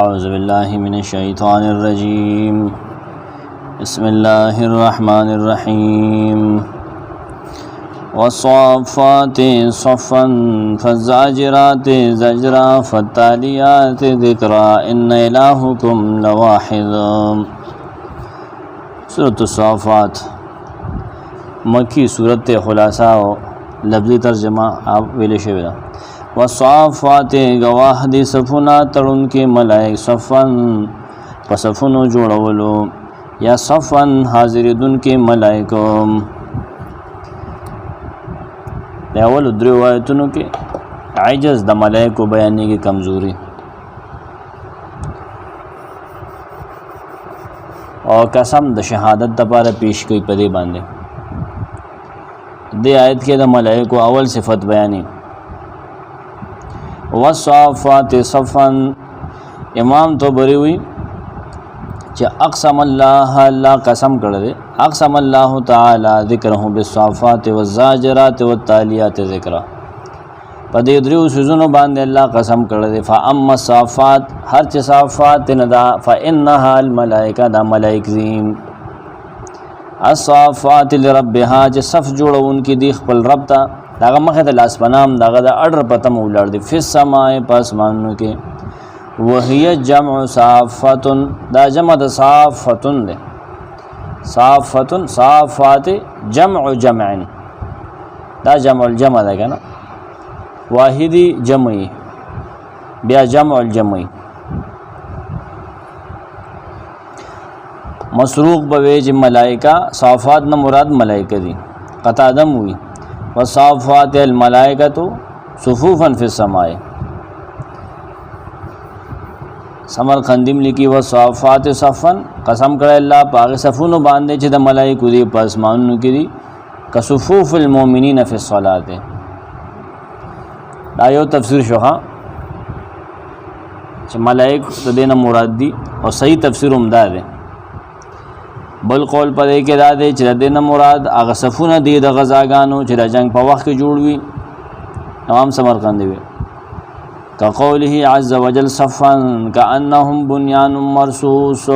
اعوذ باللہ من الشیطان الرجیم بسم اللہ الرحمن الرحیم والصافات صفا فالزاجرات زجرا فالتالیات ذکرا ان الہکم لواحد۔ سورۃ الصافات مکی صورت خلاصہ و لفظی ترجمہ آپ ویلے شوی دا۔ والصافات گواہ دی صفنا تڑن کے ملائک صفن پسفنو جوڑولو یا صفن حاضر دن کے ملائکو۔ اول درو آیتونو کے عجز دا ملائکو بیانی کی کمزوری اور قسم دا شہادت دا پارا پیش کی پدے باندے۔ دے آیت کے دا ملائکو اول صفت بیانی والصافات صفا۔ امام تو بری ہوئی کہ اقسم اللہ قسم کر دے، اقسم اللہ تعالی ذکرہ بالصافات والزاجرات والتالیات ذکرہ۔ پدے دریو سزنو باندے اللہ قسم کر دے۔ فاما الصافات ہر چی صافات ندا فانہا الملائکہ دا ملائک زیم۔ الصافات لربہا چی صف جوڑو ان کی دیخ پل ربتا داغا مخیط الاسپنام داغا دا اڈر پتم اولار دی فی السماء پاس مانو کے وہی جمع صافتن دا جمع دا صافتن دے صافتن صافات جمع جمعن دا جمع الجمع دا کنا واحدی جمعی بیا جمع الجمعی مسروق بویج ملائکہ صافات نا مراد ملائکہ دی قطادم ہوئی والصافات الملائکۃ صفوفا فی السماء۔ سمرقندیم لکی والصافات صفا قسم کرے اللہ پاک صفونو باندے چھ دا ملائکو دی پس مانو کی دی کصفوف المومنین فی الصلاة۔ دایو تفسیر شوخا چھ ملائک دا دینا مراد دی اور صحیح تفسیر امداد ہے۔ بل قول پدے کے دادے چرا دینا مراد آغا صفونا دی دا غزاگانو چرا جنگ پا وقت کی جوڑوی امام سمرقندی وی کا قوله عز وجل صفا کانہم بنیان مرصوص۔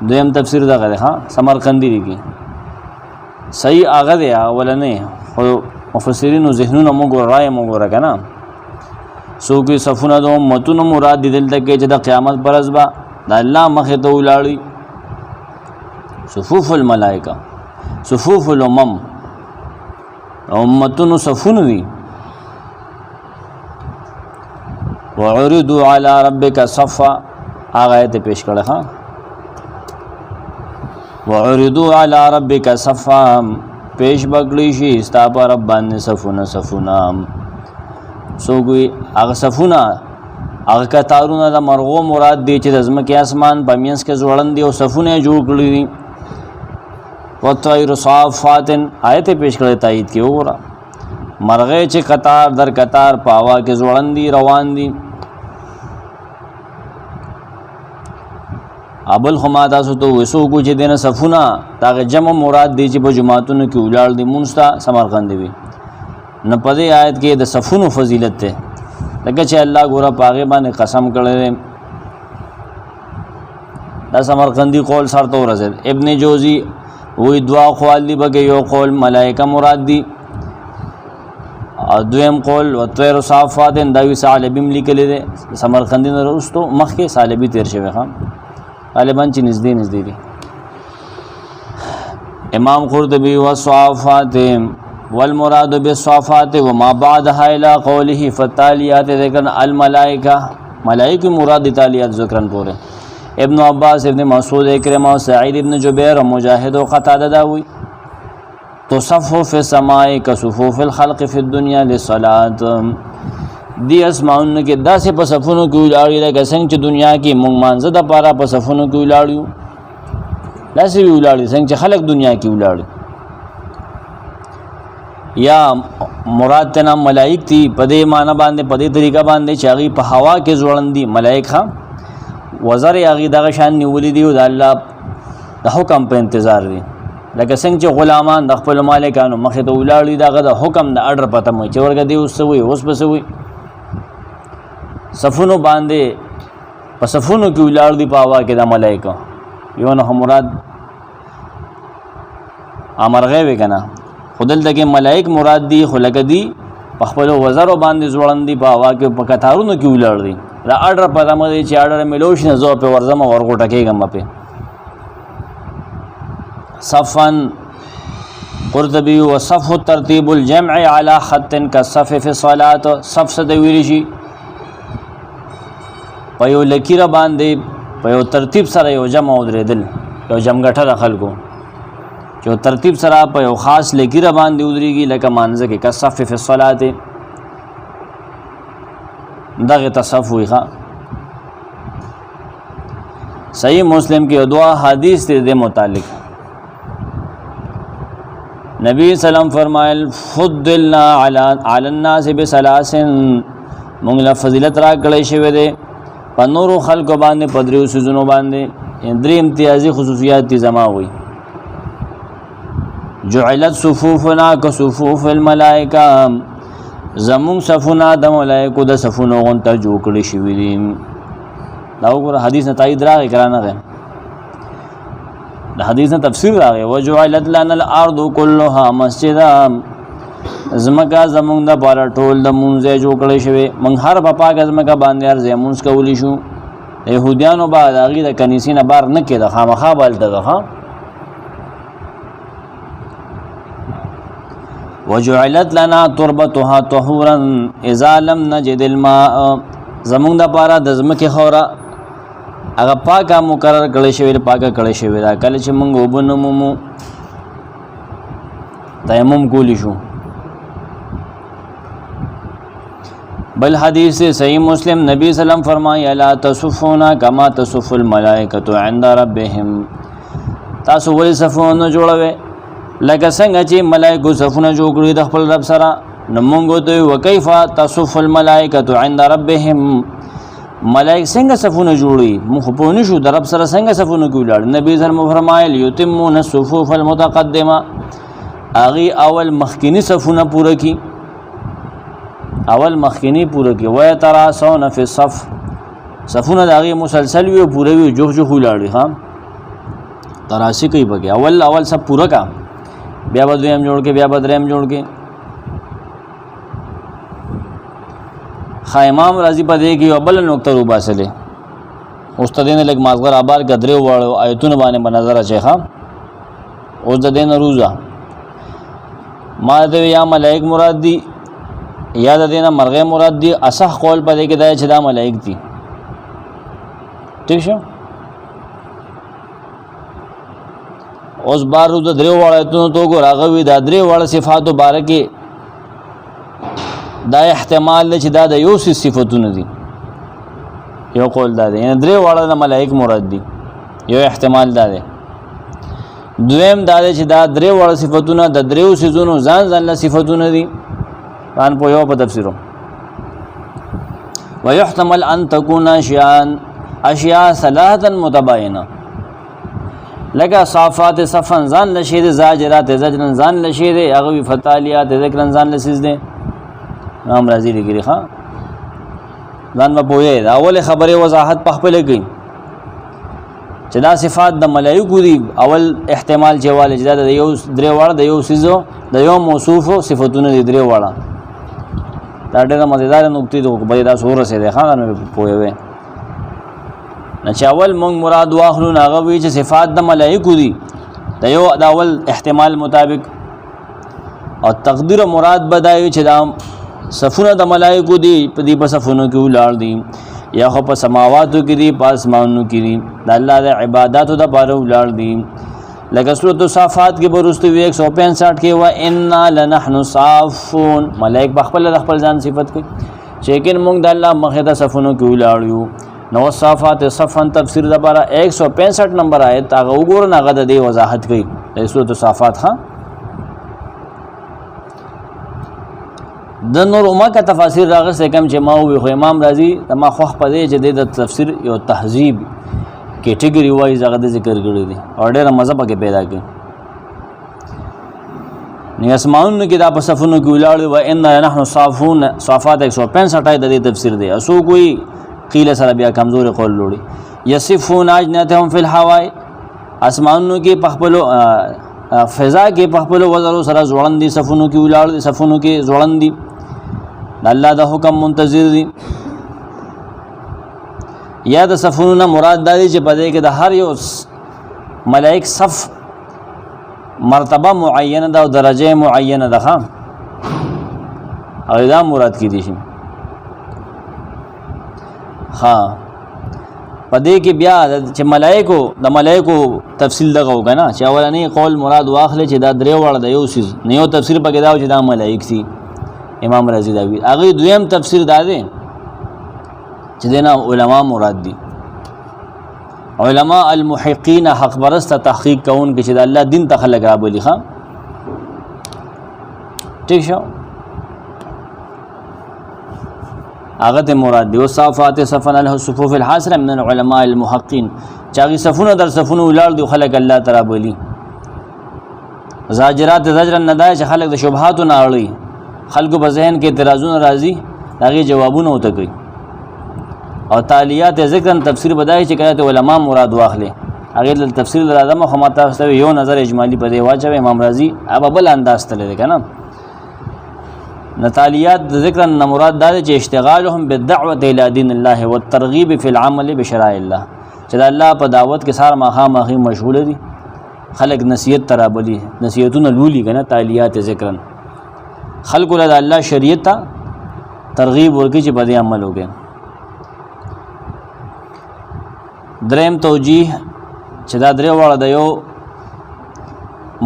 دویم تفسیر دا غدے ہاں سمرقندی دی کی صحیح آغا دے اولا نہیں مفسرین و ذہنون مگو رائے مگو رکا نا سوکی صفونا دو امتون مراد دی دل تک چدا قیامت پرز با دا اللہ مخیطو اولاری صفوف الملائکہ صفوف الامم امتن صفون دی وعرضوا علی ربک صفا آغایت پیش کرے ہاں وعرضوا علی ربک صفا پیش بکڑیشی استاپا ربان صفونا صفونا سو کوئی آغا صفونا اگر کتارونا دا مرغو مراد دی چی دزمکی اسمان پمینس کے زوڑن دی و صفونے جوڑ کلی دی وطویر صافات آیت پیش کرے تایید کی اوگرا مرغے چی قطار در قطار پاوا کے زوڑن دی روان دی ابل خماتا سو تو ویسو کو چی دینا صفونا تاکہ جمع مراد دی چی پا جماعتونو کی اولار دی منستا سمرقندی بھی نپدے آیت کے دا صفونو فضیلت تے لکہ چھے اللہ گورا پاغی بانے قسم کرے دا سمرقندی قول سر تو رسد۔ ابن جوزی وہی دعا خوال دی بگے یو قول ملائکہ مراد دی اور دویم قول وطویر صافات داوی سالبیم لکلے دے سمرقندی نے رستو مخ کے سالبی تیر شوے خان غالباً چی نزدی دی۔ امام قرطبی والصافات والمراد بالصافات وما بعدها الى قوله فالتالیات ذکرن الملائکہ ملائکہ مراد تالیات ذکرن پورے۔ ابن عباس ابن مسعود اکرمہ سعید ابن جبیر و مجاہد و قتادہ داوی تصفو فی السماء کصفوف الخلق فی الدنیا للصلاة۔ دی اسماؤن کے دا سے پسفنوں کی اولاری دا کسنگ چی دنیا کی منگمانزدہ پارا پسفنوں کی اولاریو لیسے بھی اولاری سنگ چی خلق دنیا کی اولاری یا مراد تینا ملائک تھی پدے معنی باندے پدے طریقہ باندے چاگی پا ہوا کے زوڑن دی ملائک خواہ وزر آگی دا شان نیولی دی دا اللہ دا حکم پہ انتظار دی لکه څنګه چې غلامان د خپل مالکانو مخې ته ولاړ دي، دغه د حکم د اډر پته مو چې ورګه دی اوس وي اوس بس وي صفونو باندې په صفونو کې ولاړ دي په هوا کې د ملائکه یو نه مراد امرغه وی کنه خدل دغه ملائک مراد دي خلق دي په خپل وزرو باندې زوړند دي په هوا کې په کتارونو کې ولاړ دي دا اډر په دمه دي چې اډر ملوش نه زو په ورزمه ورغوټه کېګم په صفن قرطبی وصف ترتیب الجمع على خط كالصف في الصلاه صف صد ویل شي په یو لکیره باندې په یو ترتیب سره یو جمع ودرېدل یو جمګټه خلکو چې ترتیب سره په یو خاص لکیره باندې ودرېږي لکه مانځه کې كالصف في الصلاه دغه تصف وي ښه صحیح مسلم کې دوا حدیث دې متعلق نبی سلام فرمایل فضلنا علی الناس بثلاث موږ له فضیلت را کړی شوی دی په نورو خلکو باندې په دریو سيزونو باندې درې امتیازي خصوصیات دي زما وي جعلت صفوفنا كصفوف الملائکه زمون صفونه د ملائکو د صفونو غونته جوړ کړی شوی دي دا وګوره حدیث نه تایید راغی کرانه ده د حدیث نه تفسیر راغی وجعلت لنا الارض كلها مسجدا زمکا زمون د بار ټول د مونږه جوړ کړی شوی من هر په پاک زمکا باندې هر زمونږ کولی شو يهوديانو بعد هغه د کنيسینه بار نه کېده خامخا بالته ده وجعلت لنا تربتها طهورا اذا لم نجد الماء زمون د پاره د زمکه خورا هغه پاکه مقرر کړی شوی پاکه کړی شوی دا کله چې موږ وبنمو تیمم کولی شو بل حدیث صحیح مسلم نبی سلام فرمایا لا تصفونا كما تصف الملائکه عند ربهم تاسو ولې صفونه جوړوي لکه څنګه چې ملائکه صفونه جوړ کړی د خپل رب سره نو موږ ته وکيف تصف الملائکه عند ربهم ملائک څنګه صفونه جوړي مخ په نشو د رب سره څنګه صفونه کولاړ نبی سلام فرمایل یتمون الصفوف المتقدمه اغي اول مخکینی صفونه پوره کی اول مخکینی پوره کی وای تراسون فی الصف صفونه دغه مسلسل وی پوره وی جوخ جوخ ولاړي ها تراسی کوي بګي اول سب پوره کا بیا بدریم جوړ کې بیا بدریم جوړ کې امام رازی په دې کې بل نقطه رو باسلې استادین لګ مازغر آبار غدري وړو آیتونه باندې بنظر شیخه اوس د دین روزه ما دې یا ملائک مراد دي یا د دینه مرغه مراد دي اصح قول په دې کې دا چې دا ملائک دي ٹھیک شو اوس بار روز درې وړو آیتونه تو ګور هغه وی دا درې وړو صفات مبارکه دا احتمال چې دا د یو صفاتونه دي یو قول دا دی درې واړه د ملائک مراد دي یو احتمال دا دی دویم دا دی چې دا درې واړه صفاتونه د دریو سيزونو ځان له صفاتونه دي ان په یو په تفسیرو ويحتمل ان تكون اشیاء ثلاثه متباینه لکه صافات صفن ځان لشي دي زاجرات زجرن ځان لشي دي هغه فتالیات ذکرن ځان لسیز دي نام راضی لګری ښا ځان په پوهه دا اول خبره وضاحت په خپل کوي چې دا صفات د ملائکو دي اول احتمال جواله جدا د یو درې واړه د یو سيزو د یو موصوف صفاتونه دي درې واړه دا ډېر مزیدار نقطې دي په دا سوره سي ده ښا نو پوهه وي نه چې اول مونږ مراد واخلو هغه وی چې صفات د ملائکو دي د یو د اول احتمال مطابق او تقدیر مراد بدایي چې دا صفونه د ملائکو دي په دې په صفونو کې ولار دي یا خو په سماواتو کې دي په اسمانونو کې دي د الله د عبادتو د باره ولار دي لکه سورۃ الصافات کې برسته 165 کې و انا لنحن صافون ملائک خپل ځان صفت کوي چې موږ د الله مخه د صفونو کې ولار یو نو صافات صفن تفسیر د باره 165 نمبر آیت هغه وګورئ هغه د دې وضاحت کوي د سورۃ الصافات ها د نور عمه کا تفاسیر راغسته کم چې ما وی خو امام رازی ما خو په دې چې د تفسیر یو تهذیب کیټګری وایز هغه ذکر کړی دی او ډېر مزه پکې پیدا کړي نه اسمانونو کې دا په صفونو کې ولاړ و ان نحن صافون صافات 165 د دې تفسیر دی اسو کوئی قیل سره بیا کمزور قول لوري یصفون اجنتهم فی الهواء اسمانونو کې پخپلو فضا کې پخپلو وزرو سره ځوړن دي صفونو کې ولاړ دي صفونو کې ځوړن دي الله د حکم منتظر دي یا د صفونو نه مراد دی چې په دې کې د هر یو ملائک صف مرتبه معینه ده او درجه معینه ده ها او دا مراد کی دي شي ها پدې کې بیا چې ملائکو تفصیل دغه وکنه چې اولنی قول مراد واخلې چې دا درې وړ د یو سیز نه یو تفسیر پکې دا چې دا ملائک سي امام رازی دا وی هغه دویم تفسیر دا دی چې دنا علما مراد دي علماء المحقین حق برست تحقیق کون کې چې د الله دین ته خلق را بلی خام ٹھیک شو هغه ته مراد دی او صافات صفن له صفوف الحاسره من العلماء المحقین چاغي صفونه در صفونه ولال دی خلق الله تعالی بلی زاجرات زجر ندای چې خلق د شبهات نه اړي خلق په ذهن کې اعتراضونه راځي هغه جوابونه وته کوي او تالیات ذکر تفسیر بدای چې کړه علماء مراد واخلې هغه د تفسیر لازم خو ماته یو نظر اجمالی په دی واچو امام رازی اب بل انداز تللی کنه نتالیات ذکر مراد دا چې اشتغالهم بالدعوه الى دین الله والترغيب في العمل بشرائع الله چې الله په دعوت کې سار ماخه مشغول دي خلق نصیحت ترابلی نصیحتونه لولي کنه تالیات ذکر خلق له الله شریعت ترغیب ورکی چې په دې عمل وکړي دریم توجیه چې دا درې واړه د یو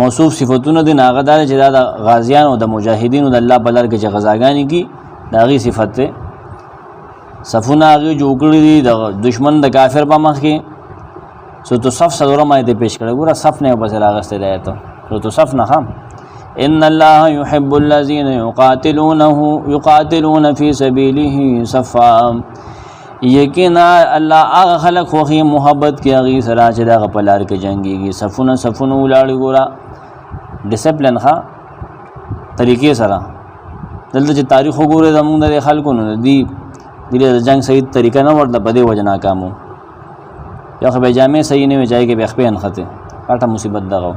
موصوف صفاتونه دي ناغه دار چې دا د غازیانو د مجاهدینو د الله بلر کې چې غزاګانی کی دا غي صفت ته صفونه هغه جوړ کړی دي د دشمن د کافر په مخ کې سو تو صف سره ما دې پیش کړه ګوره صف نه بس راغسته دی ته سو تو صف نه هم ان الله يحب الذين يقاتلون في سبيله صفا یقینا الله هغه خلق خوخي محبت کې هغه سره چې دا غپلار کې جنگيږي صفونه ولاړ ګورا ډیسپلین ښه طریقې سره دلته چې تاریخ وګوره زموږ د خلکو نه دی د جنگ صحیح طریقه نه ورته بده وجنا کامو یا خو به جامع صحیح نه وځي کې به خپل خته کاټه مصیبت دغه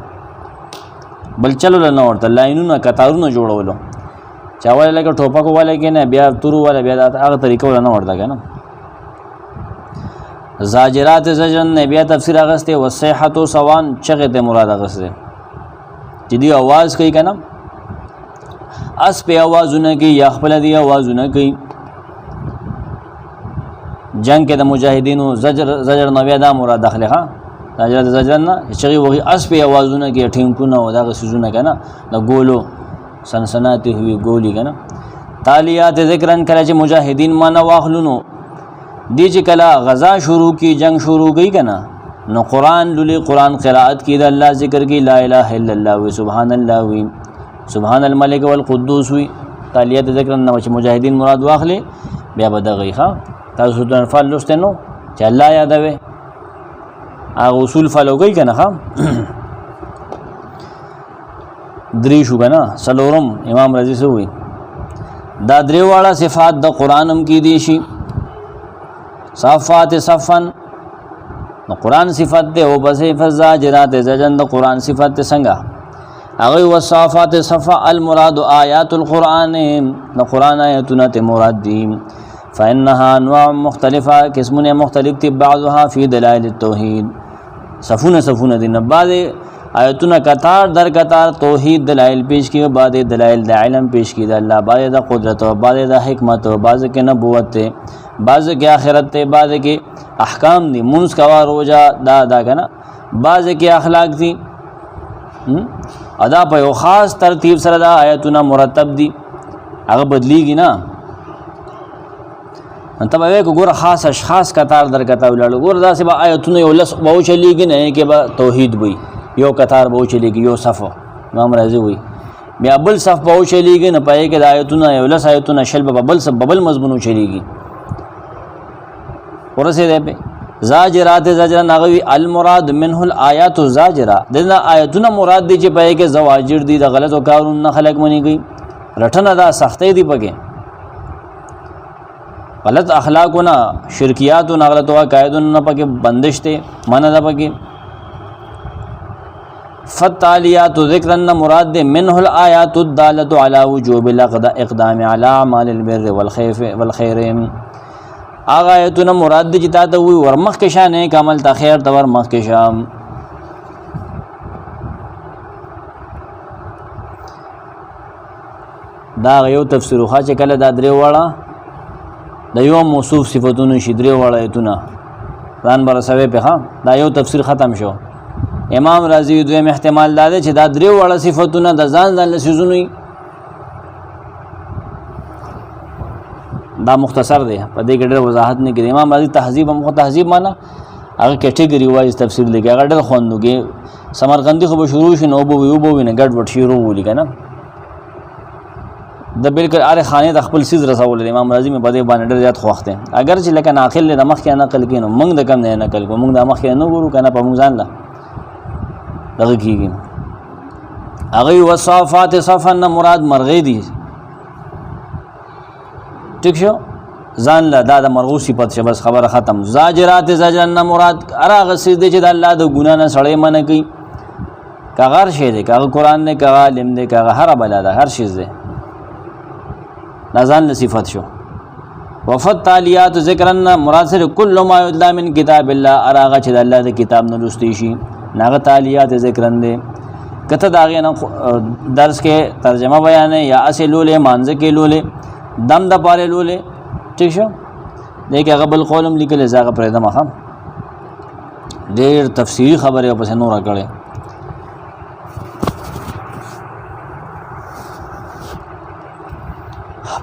بل چلو نه ورته لاینونه کتارونه جوړولو چاوال لکه ټوپک والا کې نه بیا تورو والا بیا هغه طریقه نه ورته کنه زاجرات زجرن نبی تفسیر اغسته وصیحت سوان چغه ته مراد اغسته چې دی आवाज کوي کنه اس په आवाजونه کې یا خپل دی आवाजونه کوي جنگ کې د مجاهدینو زجر نو بیا دا مراد داخله ها زاجرات زجرن چې وغي اس په आवाजونه کې ټینګونه او دا سيزونه کنه د ګولو سنسناته ہوئی ګولي کنه تالیات ذکرن کله چې مجاهدین ما نه واخلونو دی چې کله غزا شروع کی جنگ شروع گئی کنا نو قرآن للی قرآن قرائت کی دا اللہ ذکر کی لا الہ الا اللہ وی سبحان اللہ وی سبحان الملک والقدوس وی تالیت ذکر نو چې مجاهدین مراد واخلي بیا به دغه ښه تاسو د انفال لسته نو چې الله یادوي هغه اصول فالو کوي کنه ښه درې شو کنه سلورم امام رضی سو وی دا درې واړه صفات د قرآن هم کې دي شي صافات صفن نو قرآن صفت ده او بس فزاجرات زجن د قرآن صفت ده څنګه هغه وصافات صفا المراد آیات القرآن نو قرآن آیاتونه ته مراد دي فانها انواع مختلفه قسمونه مختلف دي بعضها فی دلائل التوحید صفونه دي نه بعض آیاتونه قطار در قطار توحید دلائل پیش کی بعد دلائل د علم پیش کی د الله بعد د قدرت او بعد د حکمت او بعد کې نبوت ته بعض کې آخرت ته بعض کې احکام دي منځ کوا روزه دا کنه بعض کې اخلاق دي ادا په یو خاص ترتیب سره دا آیاتونه مرتب دي هغه بدلیږي نه انت به ګوره خاص اشخاص قطار در قطار ولاړو ګوره دا سبا آیاتونه یو لس به چلیږي نه کې به توحید وي یو قطار به چلیږي یو صف امام رازی وي بیا بل صف به چلیږي نه پای کې د آیاتونه یو لس آیاتونه شل به بل مضمون چلیږي ورسه ده زاجرات زجرا نغوی المراد منه الآیات الزاجرہ دنا آیتونه مراد دی چې پای کې زواجر دي د غلطو کارونو نه خلق منی گئی رټنه دا سختۍ دی پکې غلط اخلاقونه شرکیاتونه غلطو عقایدونه نه پکې بندش ته منه ده پکې فتالیات ذکرن مراد دی منه الآیات الدالة على وجوب الاقدام على اعمال البر والخير آغا آیتونه مراد دی چې تا ته وی ورمخ کې شانه کامل تا خیر ته ورمخ کې شام دا یو تفسیر خو چې کله دا درې واړه د یو موصوف صفاتونو شي درې واړه ایتونه ځان برسوي په دا یو تفسیر ختم شو امام رازی دویم احتمال دا دی چې دا درې واړه صفاتونه د ځان لسیزونی دا مختصر دی په دې کې ډېر وضاحت نه کړي امام رازی تهذیب هم تهذیب معنا هغه کټګری وایي تفسیر لیکي هغه ډېر خوندوږي سمرقندی خو به شروع شي نو به نه ګډ وډ شروع ولي کنه د بالکل اره خانه د خپل سیز رسول امام رازی مې بده باندې ډېر زیات خوښته اگر چې لکه ناقل له مخ کې نقل کینو موږ د کم نه نقل کو موږ د مخ کې نه ګورو کنه په موږ ځان لا دغه کیږي هغه وصفات صفن مراد مرغې دي ٹھیک شو ځان لا دا د مرغو صفت شه بس خبره ختم زاجرات زجرن مراد اراغه سید چې د الله د ګنا نه سړی منه کوي کاغر شه دي کاغه قران نه کاغه علم دي کاغه هر بلا ده هر شی ده نزان صفت شو وفت تالیات ذکرن مراد سره کل ما یتلا من کتاب الله اراغه چې د الله د کتاب نه لوستي شي ناغه تالیات ذکرن دي کته داغه نه درس کې ترجمه بیان یا اصلوله مانزه کې لوله دم د پاره لولې ٹھیک شو دیکھ هغه بل قولم لیکل زاغه پرې د مخه ډېر تفسیری خبره په نور کړه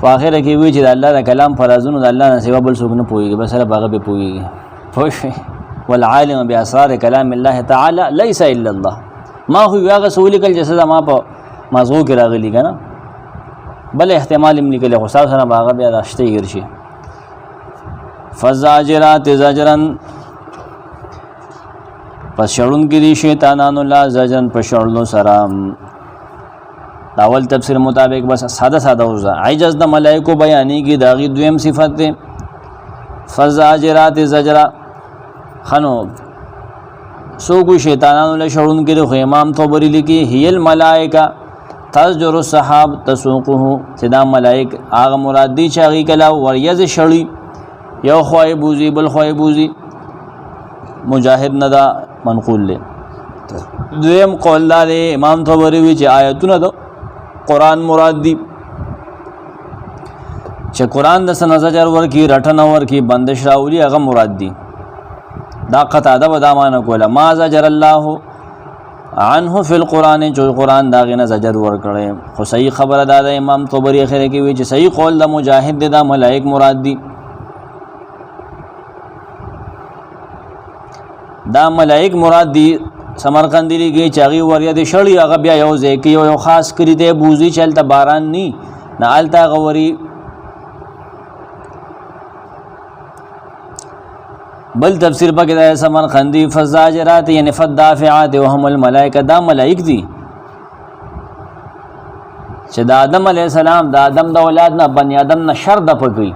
په اخر کې وی چې د الله د کلام فرازونو د الله نه سوا بل څوک نه پويږي بس سره باغه به پويږي خوش والعالم باسرار کلام الله تعالی ليس الا الله ما هو هغه سولې کل جسد ما په موضوع کې راغلی کنه بل احتمال هم نکله خو سره باغه بیا راشته ګرځي فزاجرات زجرن پس شړون کې دي شیطانانو لا زجرن په شړلو سره داول تفسیر مطابق بس ساده ورزه عجز د ملائکو بیانې کې داغي دویم صفت ده فزاجرات زجرا خنو سو کو شیطانانو له شړون کې خو امام طبری لیکي هی الملائکه تزجر الصحاب تسوقه صدا ملائک اغه مراد دي چاغي کلا وریز شړی یو خوای بوزي بل خوای بوزي مجاهد ندا منقول له دویم قول دار امام طبری وی چې آیتونه د قران مراد دي چې قران د سنزجر ورکی رټنه ورکی بندش راولي هغه مراد دي دا قطعه د ودامانه کوله ما زجر الله عنه فی القرآن جو قرآن داغه نه زجر ور کړي خو صحیح خبره ده امام طبری اخره کې وی چې صحیح قول د مجاهد د ملائک مراد دي دا ملائک مراد دي سمرقندی کې چاغي وریا د شړی هغه بیا یو ځکه یو خاص کړی دی بوزي چلته باران ني نه التا غوري بل تفسیر پکې د سمرقندی فزاجرات یعنی فدافعات وهم الملائکه دا ملائک دي چې د آدم علی السلام د آدم د اولاد نه بنی آدم نه شر د پکې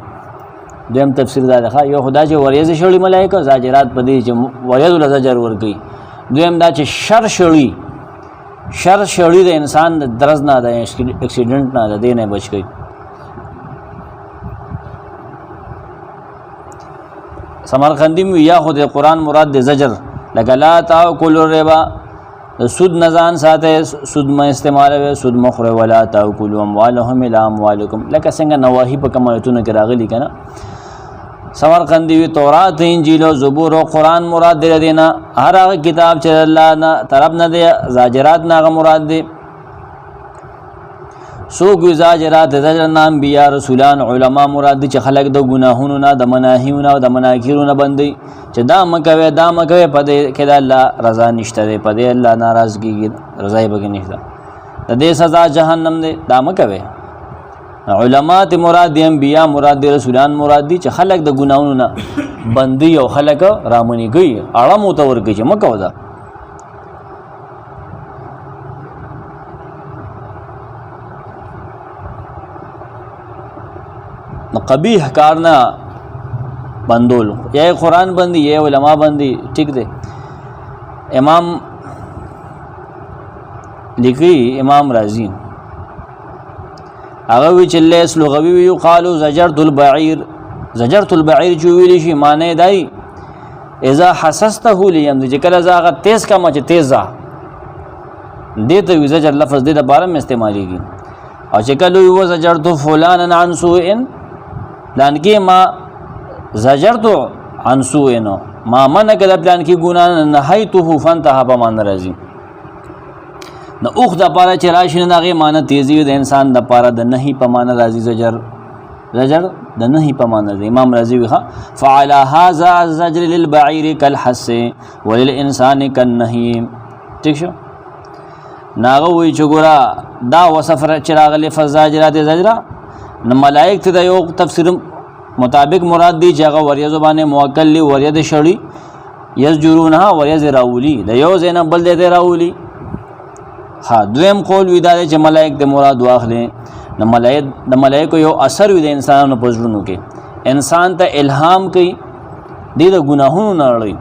دیم تفسیر دا ده یو خدای چې وریځ شړی ملائکه زاجرات پدې چې وریځ له زجر ور کوي دویم دا چې شر شړی د انسان د درز نه د اکسیډنٹ نه د دینه بچ کی سمرقندی میں یا خود قرآن مراد دے زجر لگا لا تاکل الربا سود نزان ساته سود ما استعمال و سود مخره ولا تاکلوا اموالهم الى اموالکم لکه څنګه نواهی په کمایتونو کې راغلی کنه سمرقندی وی تورات انجیل او زبور او قرآن مراد دی دینا هر هغه کتاب چې الله نه طرف نه دی زاجرات نه مراد دی سو گزاجرات زجر نام بیا رسولان علما مراد چې خلق د ګناهونو نه د مناهیونو او د مناکیرونو بندي چې دا مکوي پدې کې د الله رضا نشته دی پدې الله ناراضگی رضا یې بګی نشته د دې سزا جهنم دی دا مکوي علما ته مراد دي انبیا مراد دي رسولان مراد دي چې خلق د ګناهونو نه بندي او خلک رامنی کوي اړه متور کوي چې مکه ودا نو قبیح کارنا بندول یا قرآن بندي یا علماء بندي ٹھیک دے امام لیکي امام رازي هغه وی چې لیس لغوي وی قالو زجرت البعير جو ویلی شي معنی دای اذا حسسته لیم چې کله زاغه تیز کما چې تیزا دې ته وی زجر لفظ دې د بارے میں استعماليږي او چې کله یو زجرت فلان عن سوء پلان کې ما زجرت عن سوء ما من کله پلان کې ګنا نهایته فانتها بمان راځي نو اوخ د پاره چې راشي نه هغه معنی تیزی د انسان د پاره د نهي په معنی راځي زجر د نهي په معنی راځي امام رازي وی فعلى هذا الزجر للبعير كالحس وللانسان كالنهي ٹھیک شو ناغه وی چې ګورا دا وصف چراغ لفظاجرات زجرا نو ملائک ته د یو تفسیر مطابق مراد دی چې هغه وریا زبانه موکل لی وریا د شړی یزجرونها وریا زراولی د یو زین بل د راولی ها دویم قول وی دا چې ملائک د مراد واخلې د ملائکه یو اثر وی د انسانانو په ژوندونو کې انسان ته الهام کوي د ګناهونو نه اړوي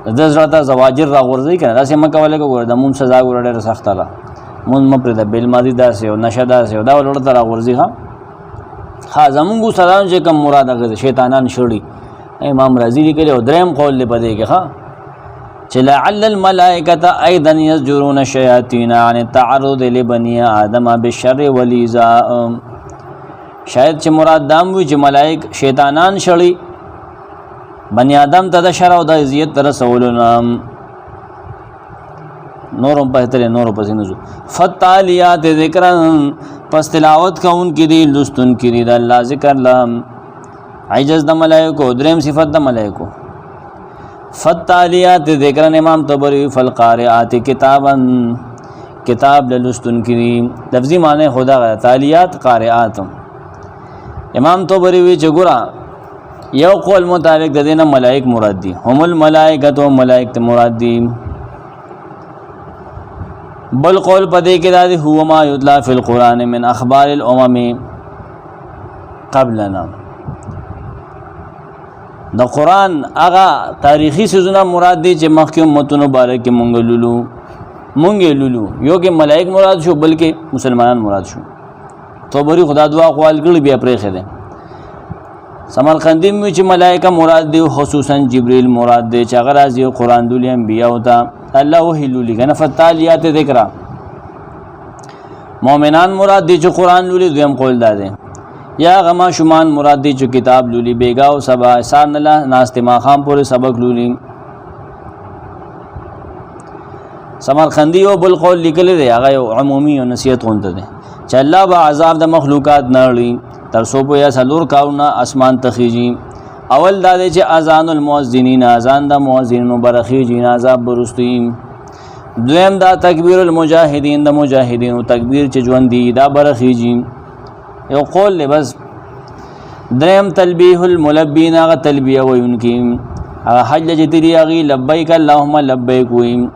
د زړه ته زواجر را غورځي کنه دا سم کوله ګور د مون سزا ګورډه سخت الله مون مپر د بیل ماضی داسې او نشه داسې او دا ولړ ته را غورځي ها زمونږ سلام چې کوم مراد هغه شیطانان شړي امام رازي لیکلی او دریم قول له پدې کې ها چې لعل الملائکه ايضا يزجرون الشياطين عن التعرض لبني ادم بالشر والإيذاء شاید چې مراد دام وي چې ملائک شیطانان شړي بني آدم ته د شر او د اذیت تر رسولنا نورم بهتره نورو پسې نزو فتالیات ذکرن پس تلاوت کون کی دی لستن کی دی د الله ذکر لام عجز د ملائکو دریم صفت د ملائکو فتالیات ذکرن امام طبری فالقارئات کتابا کتاب لستن کی دی لفظی معنی خدا غیر تالیات قارئات امام طبری وی چګورا یو قول مطابق د دینه ملائک مراد دي هم الملائکه ملائک مراد دي بل قول پدې کې دا دی هو ما یتلا فی القرآن من اخبار الامم قبلنا د قرآن هغه تاریخی سيزونه مراد دي چې مخکې امتونو مبارک مونږ لولو یو کې ملائک مراد شو بلکې مسلمانان مراد شو طبری خدا دعا اقوال کړي بیا پرې خده سمرقندی میں چې ملائکه مراد دی خصوصا جبريل مراد دی چې هغه راځي قرآن دول انبیاء او ته الله وحی لګنه فتالیات ذکر مؤمنان مراد دی چې قرآن لولي دویم قول داده یا غما شومان مراد دی چې کتاب لولي بیگا او سبا سان الله ناست ما خام پورې سبق لولي سمرقندی او بل قول لیکل دی هغه عمومي او نصیحت غونډه دی چې الله با عذاب د مخلوقات نه لري تر سو په یا سلور کاونا اسمان تخیجی اول دا چې اذان المؤذنین اذان د مؤذنینو برخیجی عذاب برستیم دویم دا تکبیر المجاهدین د مجاهدینو تکبیر چې ژوند دی دا برخیجی یو قول له بس دریم تلبیه الملبین هغه تلبیه وینکی هغه حج جتری هغه لبیک اللهم لبیک ویم